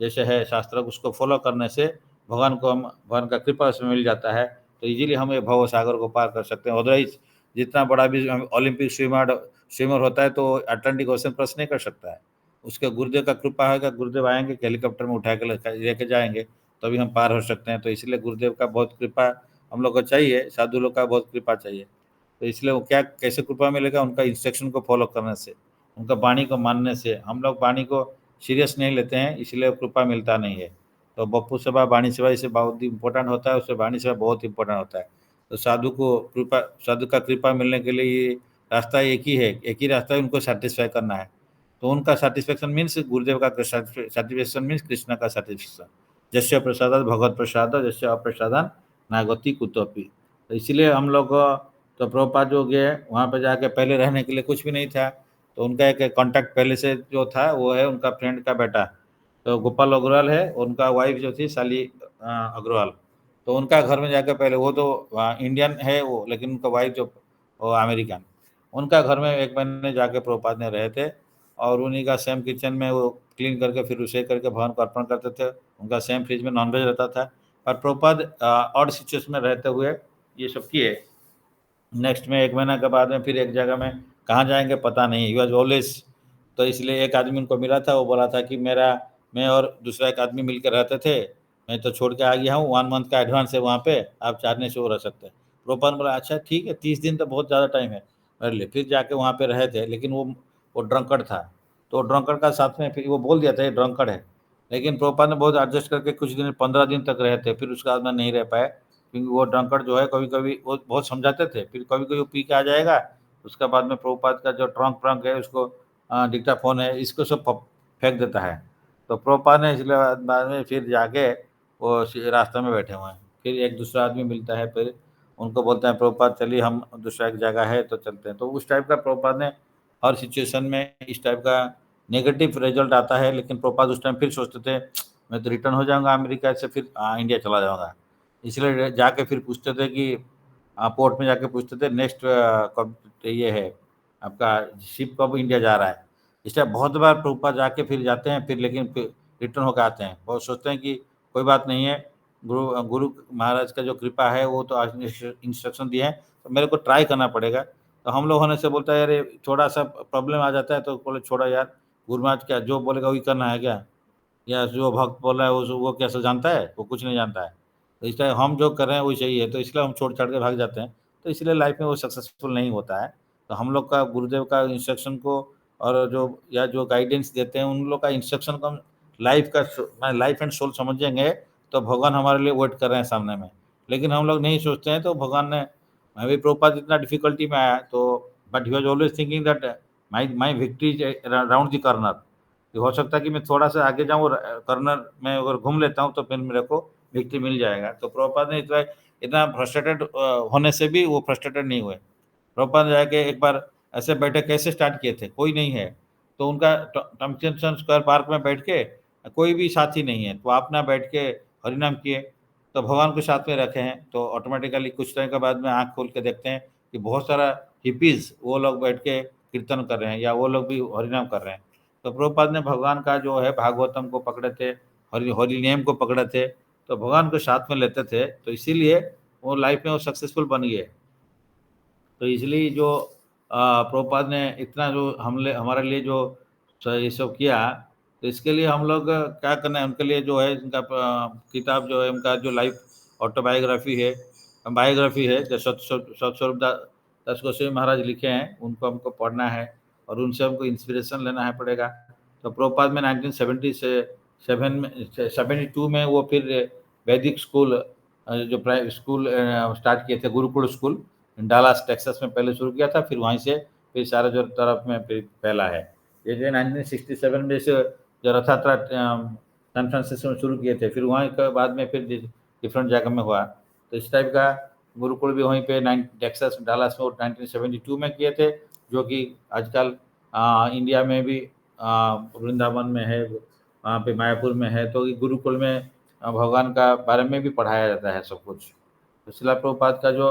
जैसे है शास्त्र, उसको फॉलो करने से भगवान को हम, भगवान का कृपा उसमें मिल जाता है। तो इजीली हम ये भव सागर को पार कर सकते हैं। अदरवाइज जितना बड़ा भी ओलंपिक स्विमर होता है तो अटलांटिक ओशन क्रॉस नहीं कर सकता है। उसके गुरुदेव का कृपा होगा, गुरुदेव आएंगे हेलीकॉप्टर में उठा के लेके जाएंगे, तभी हम पार हो सकते हैं। तो इसलिए गुरुदेव का बहुत कृपा हम लोग को चाहिए, साधु लोग का बहुत कृपा चाहिए। तो इसलिए वो क्या, कैसे कृपा मिलेगा? उनका इंस्ट्रक्शन को फॉलो करने से, उनका वाणी को मानने से। हम लोग वाणी को सीरियस नहीं लेते हैं, इसलिए कृपा मिलता नहीं है। तो बप्पू सेवा वाणी सेवा इसे बहुत इंपॉर्टेंट होता है, उससे वाणी सेवा बहुत इंपॉर्टेंट होता है। तो साधु को कृपा, साधु का कृपा मिलने के लिए ये रास्ता एक ही है, एक ही रास्ता है, उनको सेटिस्फाई करना है। तो उनका सेटिस्फेक्शन मीन्स गुरुदेव का सेटिस्फेक्शन मीन्स कृष्ण का सेटिस्फेक्शन। जस्य प्रसाद भगवत प्रसाद, जस्य अप्रसादान नागति कुतोपि। तो इसलिए हम लोग, तो प्रभुपाद जो गए वहाँ पे जाके, पहले रहने के लिए कुछ भी नहीं था। तो उनका एक कांटेक्ट पहले से जो था वो है उनका फ्रेंड का बेटा, तो गोपाल अग्रवाल है, उनका वाइफ जो थी साली अग्रवाल। तो उनका घर में जाकर पहले, वो तो इंडियन है वो, लेकिन उनका वाइफ जो वो अमेरिकन, उनका घर में एक महीने जाके प्रभुपाद ने रहे थे। और उन्हीं का सेम किचन में वो क्लीन करके फिर उसे करके भगवान को अर्पण करते थे। उनका सेम फ्रिज में नॉनवेज रहता था। और प्रभुपाद ऑड सिचुएशन में रहते हुए ये सब किए। नेक्स्ट में 1 महीना के बाद में फिर एक जगह में कहाँ जाएँगे पता नहीं, ही वाज़ ऑलवेज़। तो इसलिए एक आदमी उनको मिला था, वो बोला था कि मैं और दूसरा एक आदमी मिल के रहते थे, मैं तो छोड़ के आ गया हूँ, 1 मंथ का एडवांस है वहाँ पे, आप चाहने से वो रह सकते हैं। प्रोपन बोला अच्छा ठीक है, 30 दिन तो बहुत ज़्यादा टाइम है मेरे लिए। फिर जाके वहाँ पे रहे थे, लेकिन वो ड्रंकर्ड था। तो ड्रंकर्ड का साथ में फिर वो बोल दिया था ये ड्रंकर्ड है। लेकिन प्रोपा ने बहुत एडजस्ट करके कुछ दिन, 15 दिन तक रहे थे, फिर उसके बाद में नहीं रह पाए। क्योंकि वो ड्रंकर्ड जो है, कभी-कभी वो बहुत समझाते थे, फिर कभी-कभी वो पी के आ जाएगा। उसके बाद में प्रभुपाद का जो ट्रंक है उसको, डिक्टाफोन है, इसको सब फेंक देता है। तो प्रभुपाद ने इसलिए बाद में फिर जाके वो रास्ते में बैठे हुए हैं। फिर एक दूसरा आदमी मिलता है, फिर उनको बोलते हैं प्रभुपाद चलिए हम दूसरा एक जगह है तो चलते हैं। तो उस टाइप का प्रभुपाद ने हर सिचुएशन में इस टाइप का नेगेटिव रिजल्ट आता है, लेकिन प्रभुपाद उस टाइम फिर सोचते थे मैं तो रिटर्न हो जाऊँगा अमेरिका से, फिर इंडिया चला जाऊँगा। इसलिए जाके फिर पूछते थे कि पोर्ट में जाके पूछते थे नेक्स्ट कब ये है आपका शिप, कब इंडिया जा रहा है। इसलिए बहुत बार प्रभुपाद जाके फिर जाते हैं, फिर लेकिन फिर रिटर्न होकर आते हैं। बहुत सोचते हैं कि कोई बात नहीं है, गुरु गुरु महाराज का जो कृपा है वो तो आज इंस्ट्रक्शन दिए हैं, तो मेरे को ट्राई करना पड़ेगा। तो हम लोग होने से बोलता है अरे थोड़ा सा प्रॉब्लम आ जाता है तो बोले छोड़ो यार, गुरु महाराज क्या जो बोलेगा वही करना है क्या, या जो भक्त बोल रहा है वो कैसे जानता है, वो कुछ नहीं जानता है। तो इसलिए हम जो कर रहे हैं वही सही है, तो इसलिए हम छोड़ छाड़ के भाग जाते हैं। तो इसलिए लाइफ में वो सक्सेसफुल नहीं होता है। तो हम लोग का गुरुदेव का इंस्ट्रक्शन को, और जो या जो गाइडेंस देते हैं उन लोग का इंस्ट्रक्शन को हम लाइफ एंड सोल समझेंगे, तो भगवान हमारे लिए वेट कर रहे हैं सामने में। लेकिन हम लोग नहीं सोचते हैं, तो भगवान ने, मैं भी प्रभुपाद इतना डिफिकल्टी में आया तो, but he was always thinking that my my victory is around the corner. कि हो सकता है कि मैं थोड़ा सा आगे जाऊँ, कॉर्नर में अगर घूम लेता हूँ तो फिर मेरे को विक्ट्री मिल जाएगा। तो प्रभुपाद ने इतना इतना फ्रस्ट्रेटेड होने से भी वो फ्रस्ट्रेटेड नहीं हुए। प्रभुपाद ने जाके एक बार ऐसे बैठे कैसे स्टार्ट किए थे, कोई नहीं है। तो उनका टम्पसन स्क्वायर पार्क में बैठ के, कोई भी साथी नहीं है, तो आप ना बैठ के हरिनाम किए। तो भगवान को साथ में रखे हैं, तो ऑटोमेटिकली कुछ टाइम के बाद में आँख खोल के देखते हैं कि बहुत सारा हिप्पीज़ वो लोग बैठ के कीर्तन कर रहे हैं, या वो लोग भी हरिनाम कर रहे हैं। तो प्रभुपाद ने भगवान का जो है भागवतम को पकड़े थे, हरि हरि नेम को पकड़े थे, तो भगवान को साथ में लेते थे, तो इसीलिए वो लाइफ में वो सक्सेसफुल बन गए। तो इसलिए जो प्रभुपाद ने इतना जो हमले हमारे लिए जो ये सब किया, तो इसके लिए हम लोग क्या करना है, उनके लिए जो है इनका किताब जो है, उनका जो लाइफ ऑटोबायोग्राफी है, बायोग्राफी है, जो सतस्वरूप दास गोस्वामी महाराज लिखे हैं, उनको हमको पढ़ना है और उनसे हमको इंस्पिरेशन लेना है पड़ेगा। तो प्रभुपाद में 1977 में 72 में वो फिर वैदिक स्कूल जो प्राइवेट स्कूल स्टार्ट किए थे, गुरुकुल स्कूल डालास टेक्सास में पहले शुरू किया था, फिर वहीं से फिर सारा जो तरफ में फिर फैला है। ये जो 1967 में से जो रथयात्रा सैन फ्रांसिस्को में शुरू किए थे, फिर वहाँ के बाद में फिर डिफरेंट जगह में हुआ। तो इस टाइप का गुरुकुल भी वहीं पे टेक्सास डालास में 1972 में किए थे, जो कि आजकल इंडिया में भी वृंदावन में है, वहाँ पे मायापुर में है। तो ये गुरुकुल में भगवान का बारे में भी पढ़ाया जाता है सब कुछ। तो शिला प्रभुपाद का जो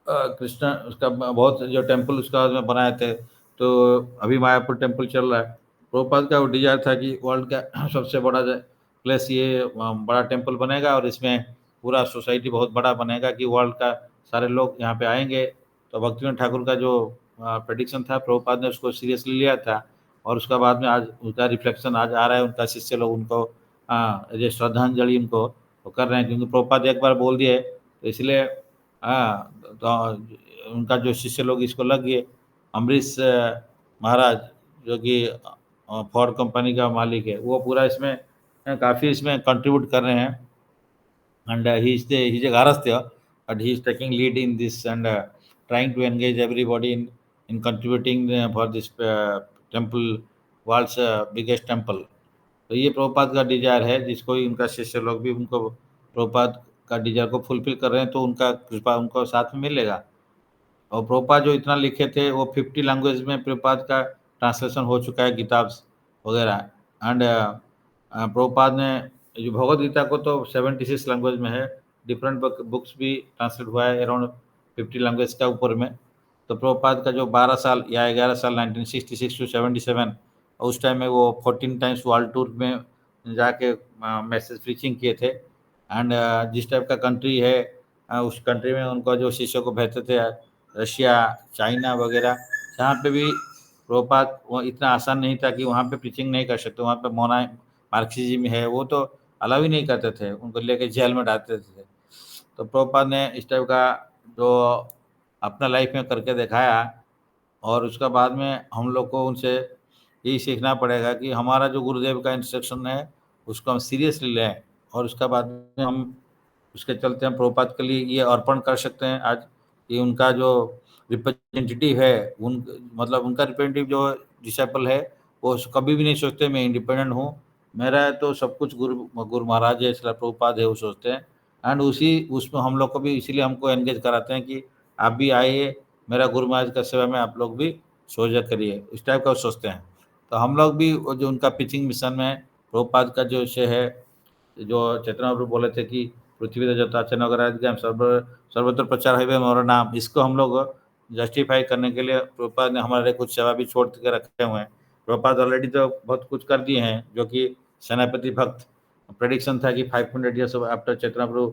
कृष्ण उसका बहुत जो टेम्पल उसका उसमें बनाए थे, तो अभी मायापुर टेम्पल चल रहा है। प्रभुपाद का वो डिजायर था कि वर्ल्ड का सबसे बड़ा प्लेस ये बड़ा टेम्पल बनेगा और इसमें पूरा सोसाइटी बहुत बड़ा बनेगा कि वर्ल्ड का सारे लोग यहाँ पे आएंगे। तो भक्तिविनोद ठाकुर का जो प्रेडिक्शन था, प्रभुपाद ने उसको सीरियसली लिया था और उसका बाद में आज उसका रिफ्लेक्शन आज आ रहा है। उनका शिष्य लोग उनको ये श्रद्धांजलि उनको वो कर रहे हैं, क्योंकि प्रभुपाद एक बार बोल दिए तो इसलिए तो उनका जो शिष्य लोग इसको लग गए। अम्बरीश महाराज जो कि फोर्ड कंपनी का मालिक है, वो पूरा इसमें काफ़ी इसमें कंट्रीब्यूट कर रहे हैं। And he's a Garasthya, but he is taking lead in this and trying to engage everybody in contributing for this temple, world's biggest temple. तो ये प्रभुपाद का डिजायर है, जिसको उनका शिष्य लोग भी उनको प्रभुपाद का डिजायर को फुलफिल कर रहे हैं, तो उनका कृपा उनको साथ में मिलेगा। और प्रभुपाद जो इतना लिखे थे, वो 50 लैंग्वेज में प्रभुपाद का ट्रांसलेशन हो चुका है, किताब वगैरह। एंड प्रभुपाद ने जो भगवद गीता को तो 76 लैंग्वेज में है, डिफरेंट बुक्स भी ट्रांसलेट हुआ है अराउंड 50 लैंग्वेज का ऊपर में। तो प्रभुपाद का जो 12 साल या 11 साल 1966 टू 77, उस टाइम में वो 14 टाइम्स वर्ल्ड टूर में जाके मैसेज प्रीचिंग किए थे। एंड जिस टाइप का कंट्री है, उस कंट्री में उनको जो शिष्यों को भेजते थे, रशिया, चाइना वगैरह, जहाँ पे भी प्रभुपाद, वो इतना आसान नहीं था कि वहाँ पे प्रीचिंग नहीं कर सकते। वहाँ पे मोना मार्क्सिज्म है, वो तो अलाउ ही नहीं करते थे, उनको लेके जेल में डालते थे। तो प्रभुपाद ने इस टाइप का जो अपना लाइफ में करके दिखाया, और उसका बाद में हम लोग को उनसे यही सीखना पड़ेगा कि हमारा जो गुरुदेव का इंस्ट्रक्शन है उसको हम सीरियसली लें, और उसका बाद में हम उसके चलते हम प्रभुपाद के लिए ये अर्पण कर सकते हैं आज। कि उनका जो रिप्रेजेंटेटिव है, उन मतलब उनका रिप्रेजेंटेटिव जो डिसाइपल है, वो कभी भी नहीं सोचते मैं इंडिपेंडेंट हूँ, मेरा है तो सब कुछ गुरु गुरु महाराज है, इसलिए प्रभुपाद है, वो सोचते हैं। एंड उसी उसमें हम लोग को भी इसीलिए हमको एंगेज कराते हैं कि आप भी आइए, मेरा गुरु महाराज का सेवा में आप लोग भी सोजा करिए, इस टाइप का वो सोचते हैं। तो हम लोग भी वो जो उनका पिचिंग मिशन में प्रभुपाद का जो विषय है, जो चेतना प्रभु बोले थे कि पृथ्वी का जो ताचन वगैरह सर्वत्र प्रचार है मोर नाम, इसको हम लोग जस्टिफाई करने के लिए प्रभुपाद ने हमारे कुछ सेवा भी छोड़ के रखे हुए हैं। प्रभुपाद ऑलरेडी तो बहुत कुछ कर दिए हैं, जो कि सेनापति भक्त प्रेडिक्शन था कि 500 years after Chaitanya Prabhu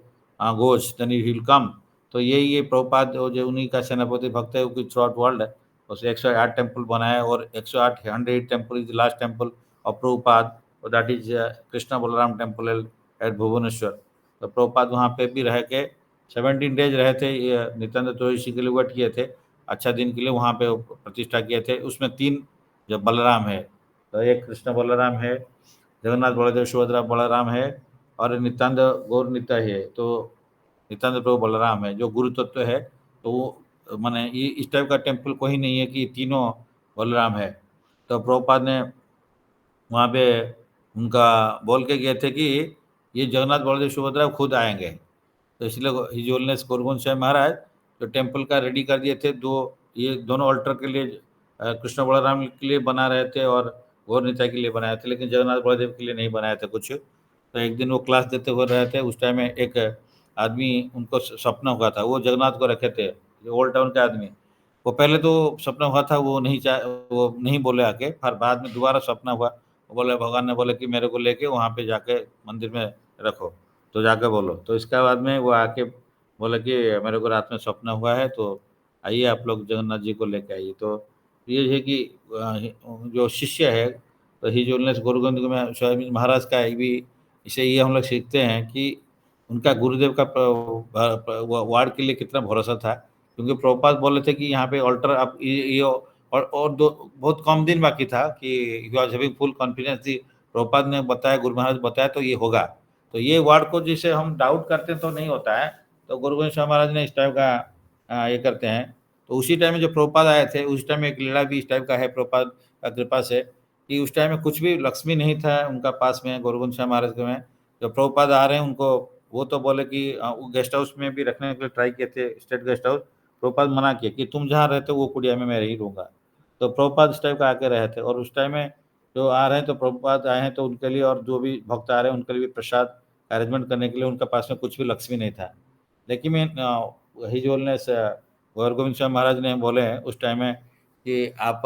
goes then he will come. तो ये प्रभुपाद जो उन्हीं का सेनापति भक्त है, वो थ्रू आउट वर्ल्ड है। उसे 108 टेम्पल बनाया, और 108 108 temple is the last temple of Prabhupada, that is Krishna Balaram temple at Bhubaneswar. तो प्रभुपाद वहाँ पे भी रह के 17 डेज रहे थे, ये नित्यानंद त्रयोदशी के लिए वेट किए थे, अच्छा दिन के लिए वहाँ पे प्रतिष्ठा किए थे। उसमें 3 जो बलराम है, तो एक कृष्ण बलराम है, जगन्नाथ बलदेव सुभद्रा बलराम है, और नित्यानंद गौर नित्य है। तो नित्यानंद प्रभु बलराम है जो गुरु तत्व है। तो वो माने ये इस टाइप का टेम्पल कोई नहीं है कि तीनों बलराम है। तो प्रभुपाद ने वहाँ पे उनका बोल के गए थे कि ये जगन्नाथ बलदेव सुभद्रा खुद आएंगे। तो इसलिए हिज होलीनेस गोरगोन साहब महाराज जो टेम्पल का रेडी कर दिए थे, दो ये दोनों अल्टर के लिए कृष्ण बलराम के लिए बना रहे थे और गौर निताई के लिए बनाए थे, लेकिन जगन्नाथ बलदेव के लिए नहीं बनाए थे कुछ। तो एक दिन वो क्लास देते हुए रहे थे, उस टाइम में एक आदमी उनको सपना हुआ था, वो जगन्नाथ को रखे थे, जो ओल्ड टाउन के आदमी। वो पहले तो सपना हुआ था, वो नहीं बोले आके, फिर बाद में दोबारा सपना हुआ, वो बोले भगवान ने बोले कि मेरे को लेके वहाँ पे जाके मंदिर में रखो, तो जाके बोलो। तो इसके बाद में वो आके बोले कि मेरे को रात में सपना हुआ है, तो आइए आप लोग जगन्नाथ जी को लेके आइए। तो ये है कि जो शिष्य है तो ही होलनेस गुरु गोविंद में स्वामी महाराज का भी इसे ये हम लोग सीखते हैं कि उनका गुरुदेव का वार्ड के लिए कितना भरोसा था, क्योंकि प्रभुपाद बोले थे कि यहाँ पे ऑल्टर आप ये और दो बहुत कम दिन बाकी था कि you are having full confidence थी। प्रभुपाद ने बताया, गुरु महाराज बताया तो ये होगा। तो ये वार्ड को जिसे हम डाउट करते हैं तो नहीं होता है, तो गुरु गोविंद स्वामी महाराज ने इस टाइप का ये करते हैं। तो उसी टाइम में जो प्रभुपाद आए थे उस टाइम एक लीला भी इस टाइप का है प्रभुपाद का कृपा से, कि उस टाइम में कुछ भी लक्ष्मी नहीं था उनका पास में, गुरु गोविंद स्वामी महाराज के में। जो प्रभुपाद आ रहे हैं उनको वो तो बोले कि वो गेस्ट हाउस में भी रखने के लिए ट्राई किए थे, स्टेट गेस्ट हाउस। प्रभुपाद मना किए कि तुम जहाँ रहते हो वो कुटिया में मैं रही रहूँगा। तो प्रभुपाद इस टाइप का आके रहे थे, और उस टाइम में जो आ रहे हैं तो प्रभुपाद आए हैं तो उनके लिए और जो भी भक्त आ रहे हैं उनके लिए भी प्रसाद अरेंजमेंट करने के लिए उनके पास में कुछ भी लक्ष्मी नहीं था। लेकिन मैं वही जो बोलने से गौर गोविंद स्वामी महाराज ने बोले हैं उस टाइम में कि आप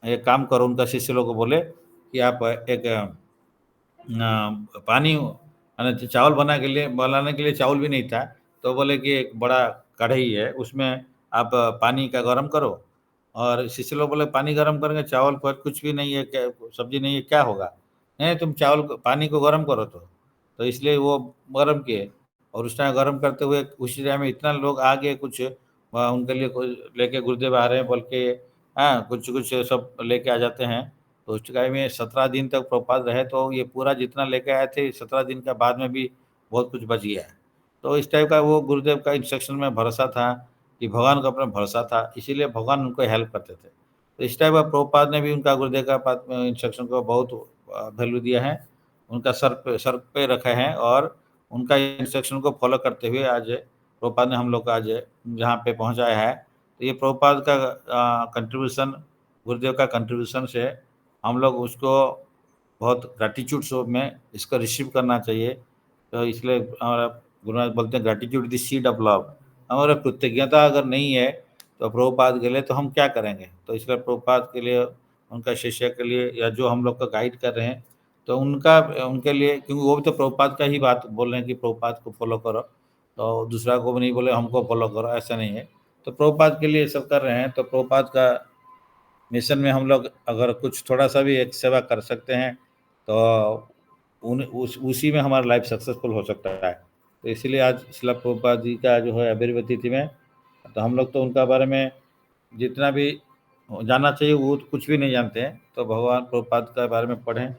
एक काम करो, उनका शिष्य लोग को बोले कि आप एक पानी यानी चावल बनाने के लिए चावल भी नहीं था, तो बोले कि एक बड़ा कढ़ाई है उसमें आप पानी का गरम करो। और शिष्य लोग बोले पानी गरम करेंगे, चावल पर कुछ भी नहीं है, क्या सब्जी नहीं है, क्या होगा? नहीं तुम पानी को गरम करो। तो इसलिए वो गरम किए, और उस टाइम गरम करते हुए उसी टाइम में इतना लोग आ गए, कुछ उनके लिए कुछ लेके गुरुदेव आ रहे हैं बोल के, हाँ कुछ कुछ सब लेके आ जाते हैं। तो उस टाइम में 17 दिन तक प्रभुपाद रहे, तो ये पूरा जितना लेके आए थे 17 दिन का बाद में भी बहुत कुछ बच गया है। तो इस टाइप का वो गुरुदेव का इंस्ट्रक्शन में भरोसा था कि भगवान का अपना भरोसा था, इसीलिए भगवान उनको हेल्प करते थे। तो इस टाइप का प्रभुपाद ने भी उनका गुरुदेव का इंस्ट्रक्शन को बहुत वैल्यू दिया है, उनका सर पे रखे हैं, और उनका इंस्ट्रक्शन को फॉलो करते हुए आज प्रभुपाद ने हम लोग को आज जहाँ पे पहुँचाया है। तो ये प्रभुपाद का कंट्रीब्यूशन, गुरुदेव का कंट्रीब्यूशन से हम लोग उसको बहुत ग्रैटिट्यूड शो में इसको रिसीव करना चाहिए। तो इसलिए हमारा गुरु महाराज बोलते हैं gratitude the seed of love. हमारा कृतज्ञता अगर नहीं है तो प्रभुपाद के लिए तो हम क्या करेंगे? तो इसलिए प्रभुपाद के लिए, उनका शिष्य के लिए, या जो हम लोग का गाइड कर रहे हैं, तो उनका उनके लिए, क्योंकि वो भी तो प्रभुपाद का ही बात बोल रहे हैं कि प्रभुपाद को फॉलो करो, तो दूसरा को भी नहीं बोले हमको फॉलो करो, ऐसा नहीं है। तो प्रभुपाद के लिए सब कर रहे हैं, तो प्रभुपाद का मिशन में हम लोग अगर कुछ थोड़ा सा भी एक सेवा कर सकते हैं तो उसी में हमारा लाइफ सक्सेसफुल हो सकता है। तो इसीलिए आज शिला प्रभुपाद जी का जो है आविर्भाव तिथि में, तो हम लोग तो उनका बारे में जितना भी जानना चाहिए वो तो कुछ भी नहीं जानते हैं। तो भगवान प्रभुपाद के बारे में पढ़ें,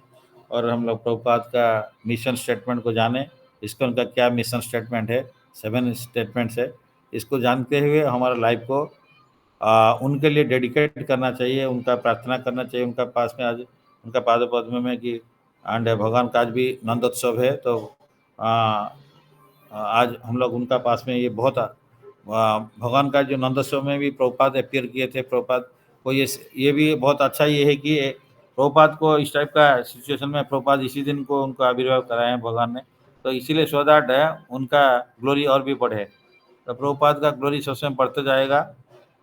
और हम लोग प्रभुपाद का मिशन स्टेटमेंट को जानें, इसका उनका क्या मिशन स्टेटमेंट है, 7 स्टेटमेंट्स है। इसको जानते हुए हमारा लाइफ को उनके लिए डेडिकेट करना चाहिए, उनका प्रार्थना करना चाहिए उनका पास में, आज उनका पाद पद्म में कि एंड भगवान का आज भी नंदोत्सव है। तो आज हम लोग उनका पास में ये बहुत भगवान का जो नंदोत्सव में भी प्रभुपाद अपीयर किए थे। प्रभुपाद को ये भी बहुत अच्छा ये है कि प्रभुपाद को इस टाइप का सिचुएशन में प्रभुपाद इसी दिन को उनको आविर्भाव कराए हैं भगवान ने, तो इसीलिए सो दैट उनका ग्लोरी और भी बढ़े। तो प्रभुपाद का ग्लोरी सबसे बढ़ते जाएगा,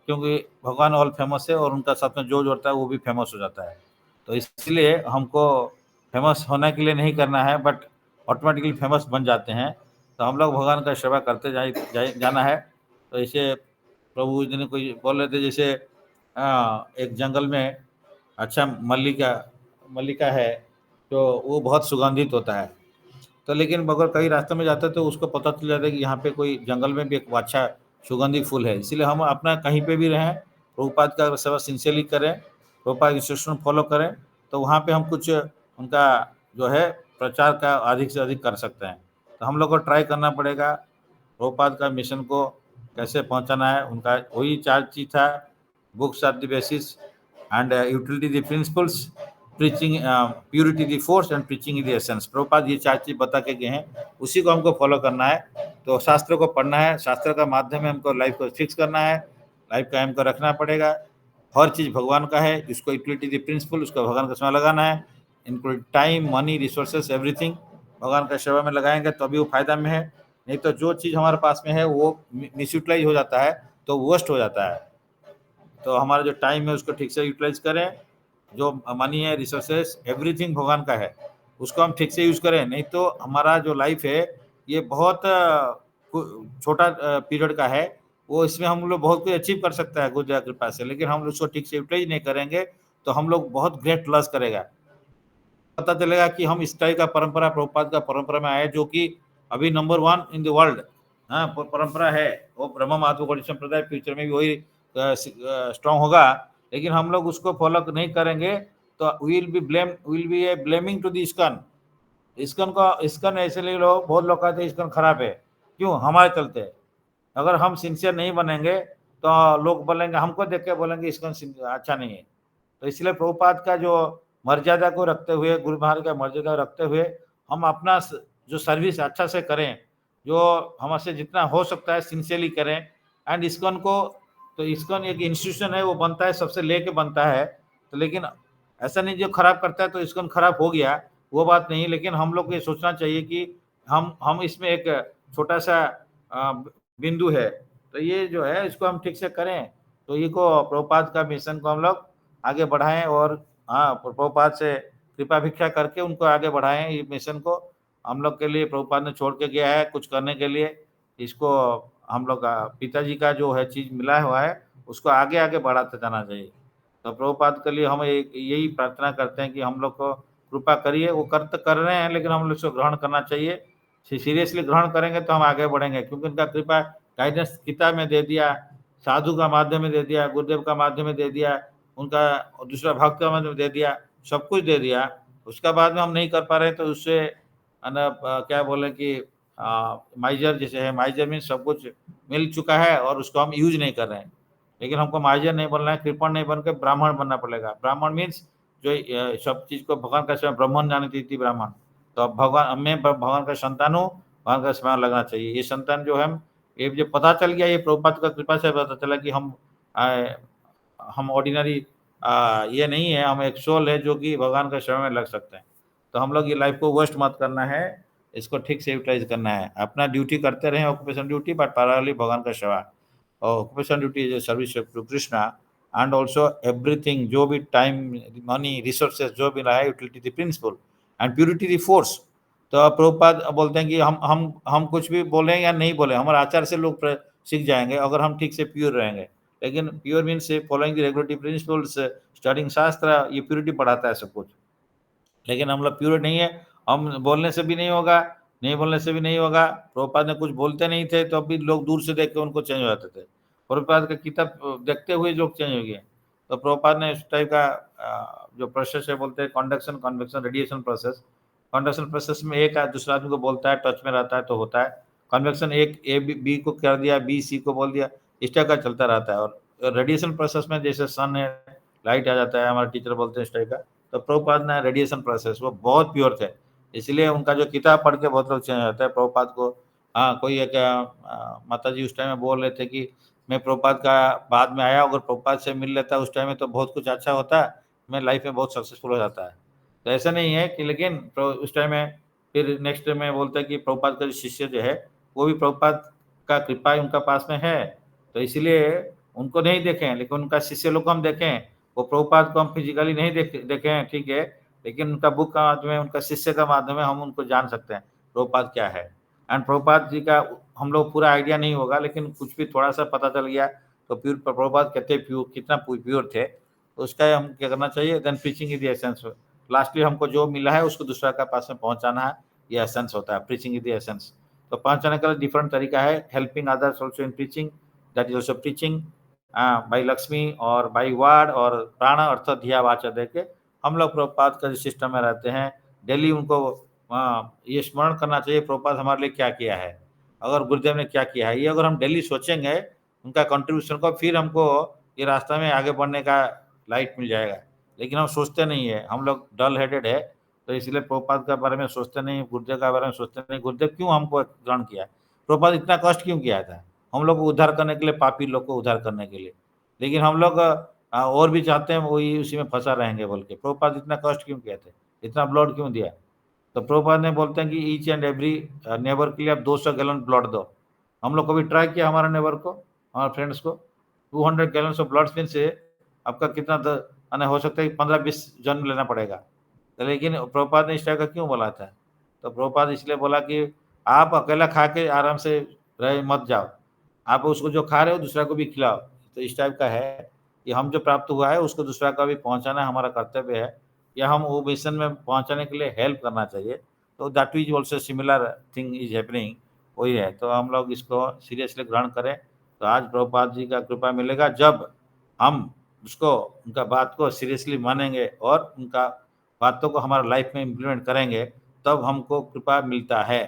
क्योंकि भगवान ऑल फेमस है और उनका साथ में जो जोड़ता है वो भी फेमस हो जाता है। तो इसलिए हमको फेमस होने के लिए नहीं करना है, बट ऑटोमेटिकली फेमस बन जाते हैं। तो हम लोग भगवान का सेवा करते जाना है। तो इसे प्रभु जी ने कोई बोल रहे थे, जैसे एक जंगल में अच्छा मल्लिका है, तो वो बहुत सुगंधित होता है। तो लेकिन अगर कई रास्ते में जाते हैं तो उसको पता चल जाता है कि यहाँ पे कोई जंगल में भी एक अच्छा सुगंधित फूल है। इसीलिए हम अपना कहीं पे भी रहें, प्रभुपाद का सेवा सिंसियरली करें, प्रभुपाद इंस्ट्रक्शन फॉलो करें, तो वहाँ पे हम कुछ उनका जो है प्रचार का अधिक से अधिक कर सकते हैं। तो हम लोग को ट्राई करना पड़ेगा प्रभुपाद का मिशन को कैसे पहुँचाना है। उनका वही 4 चीज़ था, books are the basis and utility the principles, preaching purity the force and preaching the essence. Prabhupada ये 4 चीज़ बता के गए हैं, उसी को हमको फॉलो करना है। तो शास्त्र को पढ़ना है, शास्त्र का माध्यम में हमको लाइफ को फिक्स करना है, लाइफ का हमको रखना पड़ेगा। हर चीज़ भगवान का है, इसको यूटिलिटी द प्रिंसिपल, उसको भगवान का समय लगाना है, include time, money, resources, everything भगवान का सेवा में लगाएंगे तो अभी वो फायदा में है। नहीं तो जो चीज़ हमारे पास में है वो मिसयूटिलाइज हो जाता है, तो वेस्ट हो जाता है। तो हमारा जो टाइम है उसको ठीक से यूटिलाइज करें, जो मनी है, रिसोर्सेस, एवरीथिंग भगवान का है, उसको हम ठीक से यूज़ करें। नहीं तो हमारा जो लाइफ है ये बहुत छोटा पीरियड का है, वो इसमें हम लोग बहुत कुछ अचीव कर सकता है गुरु कृपा से, लेकिन हम लोग उसको ठीक से यूटिलाइज नहीं करेंगे तो हम लोग बहुत ग्रेट लॉस करेगा। पता चलेगा कि हम इस टाइप का परंपरा प्रभुपाद का परंपरा में आए, जो कि अभी नंबर 1 इन द वर्ल्ड हाँ परंपरा है। वो ब्रह्म महात्व गौड़ीय संप्रदाय फ्यूचर में भी वही स्ट्रांग होगा, लेकिन हम लोग उसको फॉलो नहीं करेंगे तो will be a blaming to the ISKCON. ISKCON ऐसे लोग, बहुत लोग कहते हैं इस्कॉन खराब है, क्यों? हमारे चलते। अगर हम सिंसियर नहीं बनेंगे तो लोग बोलेंगे, हमको देख के बोलेंगे इस्कॉन अच्छा नहीं है। तो इसलिए प्रभुपाद का जो मर्यादा को रखते हुए, गुरु महाराज का मर्यादा रखते हुए हम अपना जो सर्विस अच्छा से करें, जो हमसे जितना हो सकता है सिंसियरली करें। एंड इस्कॉन को, तो इस्कॉन एक इंस्टीट्यूशन है, वो बनता है सबसे लेके बनता है, तो लेकिन ऐसा नहीं जो खराब करता है तो इस्कॉन खराब हो गया, वो बात नहीं। लेकिन हम लोग को ये सोचना चाहिए कि हम इसमें एक छोटा सा बिंदु है, तो ये जो है इसको हम ठीक से करें, तो ये को प्रभुपाद का मिशन को हम लोग आगे बढ़ाएं, और हाँ प्रभुपाद से कृपा भिक्षा करके उनको आगे बढ़ाएं। ये मिशन को हम लोग के लिए प्रभुपाद ने छोड़ के गया है कुछ करने के लिए, इसको हम लोग पिताजी का जो है चीज मिला हुआ है उसको आगे आगे बढ़ाते जाना चाहिए। तो प्रभुपाद के लिए हम एक यही प्रार्थना करते हैं कि हम लोग को कृपा करिए। वो कर रहे हैं, लेकिन हम लोग इसको ग्रहण करना चाहिए। सीरियसली ग्रहण करेंगे तो हम आगे बढ़ेंगे, क्योंकि उनका कृपा गाइडेंस किताब में दे दिया, साधु का माध्यम में दे दिया, गुरुदेव का माध्यम में दे दिया, उनका दूसरा भक्त का माध्यम में दे दिया, सब कुछ दे दिया। उसका बाद में हम नहीं कर पा रहे तो उससे क्या बोले कि माइजर जैसे है, माइजर में सब कुछ मिल चुका है और उसको हम यूज नहीं कर रहे हैं। लेकिन हमको माइजर नहीं बनना है, कृपण नहीं बन के ब्राह्मण बनना पड़ेगा। ब्राह्मण मीन्स जो सब चीज को भगवान का समय ब्राह्मण जाने थी ब्राह्मण, तो अब भगवान मैं भगवान का संतान हूँ, भगवान का समय लगना चाहिए। ये संतान जो है, ये जो पता चल गया, ये प्रभुपाद का कृपा से पता चला कि हम ऑर्डिनरी ये नहीं है, हम एक सोल है जो कि भगवान का सेवा में लग सकते हैं। तो हम लोग ये लाइफ को वेस्ट मत करना है, इसको ठीक से यूटिलाइज करना है। अपना ड्यूटी करते रहें, ऑक्यूपेशन ड्यूटी, बट पैरेलली भगवान का सेवा। और occupation duty is service to Krishna, and also everything जो भी टाइम, मनी, रिसोर्सेज जो भी रहा है, utility the principle and purity the force. तो प्रभुपाद बोलते हैं कि हम कुछ भी बोलें या नहीं बोले, हमारे आचार से लोग सीख जाएंगे अगर हम ठीक से प्योर रहेंगे। लेकिन pure means following the regulatory principles, studying शास्त्र, ये प्योरिटी बढ़ाता है सब कुछ। लेकिन हम लोग प्योर नहीं है, हम बोलने से भी नहीं होगा, नहीं बोलने से भी नहीं होगा। प्रभुपाद ने कुछ बोलते नहीं थे तो अभी लोग दूर से देख के उनको चेंज हो जाते थे। प्रभुपाद का किताब देखते हुए लोग चेंज हो गए। तो प्रभुपाद ने इस टाइप का जो प्रोसेस है, बोलते हैं conduction, convection, radiation process. Conduction process में एक दूसरे आदमी को बोलता है, टच में रहता है तो होता है। कन्वेक्शन एक ए बी को कर दिया, बी सी को बोल दिया, इस टाइप का चलता रहता है। और रेडिएशन प्रोसेस में जैसे सन है, लाइट आ जाता है, हमारे टीचर बोलते हैं इस टाइप का। तो प्रभुपाद ने रेडिएशन प्रोसेस, वो बहुत प्योर थे, इसलिए उनका जो किताब पढ़ के बहुत लोग चेंज होता है प्रभुपाद को। हाँ, कोई एक माता जी उस टाइम में बोल रहे थे कि मैं प्रभुपाद का बाद में आया, अगर प्रभुपाद से मिल लेता उस टाइम में तो बहुत कुछ अच्छा होता, मैं लाइफ में बहुत सक्सेसफुल हो जाता है। तो ऐसा नहीं है कि, लेकिन उस टाइम में फिर नेक्स्ट में बोलते हैं कि प्रभुपाद का शिष्य जो है वो भी प्रभुपाद का कृपा उनका पास में है, तो इसलिए उनको नहीं देखें, लेकिन उनका शिष्य लोग को हम देखें। वो प्रभुपाद को हम फिजिकली नहीं देखें, ठीक है, लेकिन उनका बुक का माध्यम है, उनका शिष्य का माध्यम है, हम उनको जान सकते हैं प्रभुपाद क्या है। एंड प्रभुपाद जी का हम लोग पूरा आइडिया नहीं होगा, लेकिन कुछ भी थोड़ा सा पता चल गया तो प्योर प्रभुपाद कितने प्योर, कितना प्योर थे, तो उसका हम क्या करना चाहिए, then preaching is the essence. Lastly हमको जो मिला है उसको दूसरा का पास में पहुंचाना है, ये एसेंस होता है, प्रीचिंग इज द एसेंस। तो पहुंचाने का डिफरेंट तरीका है, helping others also in preaching, that is also preaching by Lakshmi और बाई वार्ड और प्राण अर्थ धिया वाचा दे के हम लोग प्रभुपाद का जो सिस्टम में रहते हैं। डेली उनको ये स्मरण करना चाहिए प्रभुपाद हमारे लिए क्या किया है, अगर गुरुदेव ने क्या किया है, ये अगर हम डेली सोचेंगे उनका कंट्रीब्यूशन को, फिर हमको ये रास्ता में आगे बढ़ने का लाइट मिल जाएगा। लेकिन हम सोचते नहीं है, हम लोग डल हेडेड है, तो इसलिए प्रभुपाद के बारे में सोचते नहीं, गुरुदेव के बारे में सोचते नहीं, गुरुदेव क्यों हमको ग्रहण किया, प्रभुपाद इतना कष्ट क्यों किया था हम लोग को उद्धार करने के लिए, पापी लोग को उद्धार करने के लिए। लेकिन हम लोग और भी चाहते हैं, वही उसी में फंसा रहेंगे बोल के। प्रभुपाद इतना कष्ट क्यों किया थे, इतना ब्लड क्यों दिया। तो प्रभुपाद ने बोलते हैं कि ईच एंड एवरी नेबर के लिए आप 200 गैलन ब्लड दो। हम लोग कभी ट्राई किया हमारे नेबर को, हमारे फ्रेंड्स को, 200 गैलन ऑफ ब्लड मीन से आपका कितना हो सकता है 15-20 जन्म लेना पड़ेगा। तो लेकिन प्रभुपाद ने इस टाइप का क्यों बोला था, तो प्रभुपाद इसलिए बोला कि आप अकेला खा के आराम से रह मत जाओ, आप उसको जो खा रहे हो दूसरा को भी खिलाओ। तो इस टाइप का है कि हम जो प्राप्त हुआ है उसको दूसरा का भी पहुंचाना हमारा कर्तव्य है। या हम वो मिशन में पहुंचाने के लिए हेल्प करना चाहिए। तो that is also similar thing is happening, वही है। तो हम लोग इसको सीरियसली ग्रहण करें, तो आज प्रभुपाद जी का कृपा मिलेगा जब हम उसको, उनका बात को सीरियसली मानेंगे और उनका बातों को हमारे लाइफ में इम्प्लीमेंट करेंगे, तब हमको कृपा मिलता है।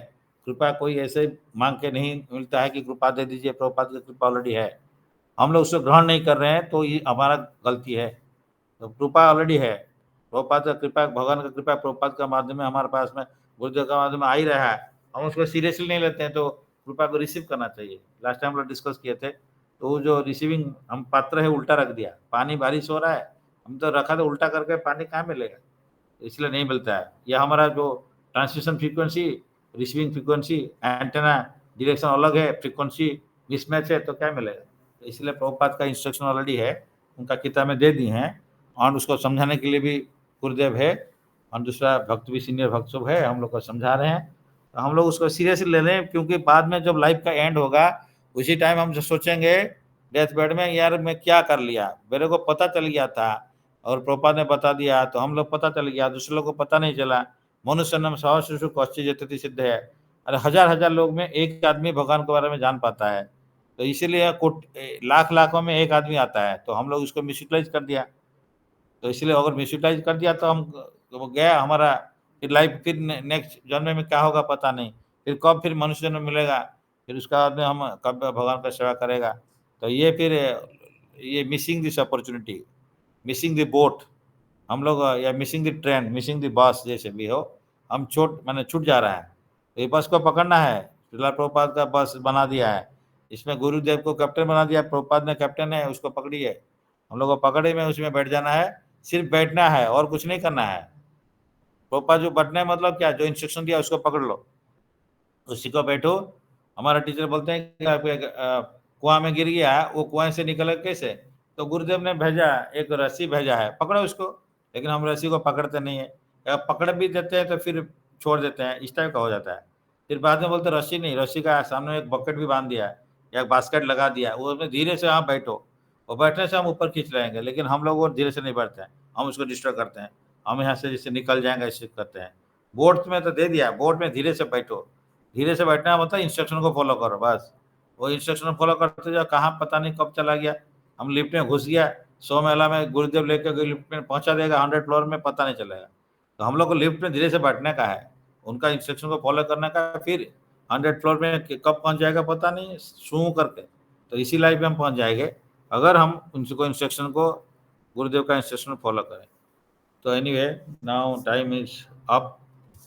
कृपा कोई ऐसे मांग के नहीं मिलता है कि कृपा दे दीजिए, प्रभुपाद की कृपा ऑलरेडी है, हम लोग उसको ग्रहण नहीं कर रहे हैं, तो ये हमारा गलती है। तो कृपा ऑलरेडी है, प्रभुपाद का कृपा, भगवान का कृपा प्रभुपाद का माध्यम में हमारे पास में, गुरुदेव का माध्यम में आ ही रहा है, हम उसको सीरियसली नहीं लेते हैं, तो कृपा को रिसीव करना चाहिए। लास्ट टाइम हम लोग डिस्कस किए थे, तो वो जो रिसीविंग हम पात्र है उल्टा रख दिया, पानी बारिश हो रहा है, हम तो रखा तो उल्टा करके, पानी कहाँ मिलेगा, इसलिए नहीं मिलता है। यह हमारा जो transmission frequency, receiving frequency, antenna direction अलग है, फ्रीक्वेंसी मिसमैच है, तो क्या मिलेगा। तो इसलिए प्रभुपाद का इंस्ट्रक्शन ऑलरेडी है, उनका किताब में दे दी हैं, और उसको समझाने के लिए भी गुरुदेव है, और दूसरा भक्त भी, सीनियर भक्त सब है, हम लोग को समझा रहे हैं। तो हम लोग उसको सीरियसली ले रहे हैं, क्योंकि बाद में जब लाइफ का एंड होगा, उसी टाइम हम जो सोचेंगे डेथ बेड में, यार मैं क्या कर लिया, मेरे को पता चल गया था और प्रभुपाद ने बता दिया, तो हम लोग पता चल गया, दूसरे लोग को पता नहीं चला। मनुष्य नाम सहस्र कश्चित् सिद्ध है, अरे हजार हजार लोग में एक आदमी भगवान के बारे में जान पाता है। तो इसीलिए लाख लाखों में एक आदमी आता है, तो हम लोग उसको मिसयूटिलाइज कर दिया। तो इसलिए अगर मिसयूटिलाइज कर दिया, तो हम वो गया हमारा, फिर लाइफ, फिर नेक्स्ट जन्म में क्या होगा पता नहीं, फिर कब फिर मनुष्य जन्म मिलेगा, फिर उसका बाद में हम कब भगवान का सेवा करेगा। तो ये फिर ये missing this opportunity, missing the boat, हम लोग या missing the train, missing the bus, जैसे भी हो, हम छोट मैंने छूट जा रहा है। तो ये बस को पकड़ना है, श्रीला प्रभुपाद का बस बना दिया है, इसमें गुरुदेव को कैप्टन बना दिया, प्रभुपाद ने कैप्टन है, उसको पकड़िए, हम लोग को पकड़े में उसमें बैठ जाना है, सिर्फ बैठना है और कुछ नहीं करना है। प्रभुपाद जो बैठना है मतलब क्या, जो इंस्ट्रक्शन दिया उसको पकड़ लो, उसी को बैठो। हमारा टीचर बोलते हैं कि आप कुआं में गिर गया, वो कुआं से निकले कैसे, तो गुरुदेव ने भेजा, एक रस्सी भेजा है, पकड़ो उसको, लेकिन हम रस्सी को पकड़ते नहीं है, या पकड़ भी देते हैं तो फिर छोड़ देते हैं, इस टाइप का हो जाता है। फिर बाद में बोलते रस्सी नहीं, रस्सी का सामने एक बकेट भी बांध दिया है, या बास्केट लगा दिया, वो उसमें धीरे से आप बैठो, और बैठने से हम ऊपर खींच लेंगे, लेकिन हम लोग वो धीरे से नहीं बैठते हैं, हम उसको डिस्टर्ब करते हैं, हम यहाँ से जैसे निकल जाएंगे ऐसे करते हैं। बोर्ड में तो दे दिया, बोर्ड में धीरे से बैठो, धीरे से बैठना मतलब इंस्ट्रक्शन को फॉलो करो बस, वो इंस्ट्रक्शन फॉलो करते जाओ, कहाँ पता नहीं कब चला गया, हम लिफ्ट में घुस गया, 100 महिला में गुरुदेव लेकर गए, लिफ्ट में पहुंचा देगा 100 फ्लोर में, पता नहीं चलेगा। तो हम लोग को लिफ्ट में धीरे से बैठने का है, उनका इंस्ट्रक्शन को फॉलो करने का, फिर 100 फ्लोर में कब पहुंच जाएगा पता नहीं, शू करके, तो इसी लाइफ में हम पहुंच जाएंगे, अगर हम उनको इंस्ट्रक्शन को, गुरुदेव का इंस्ट्रक्शन फॉलो करें। तो anyway, now time is up.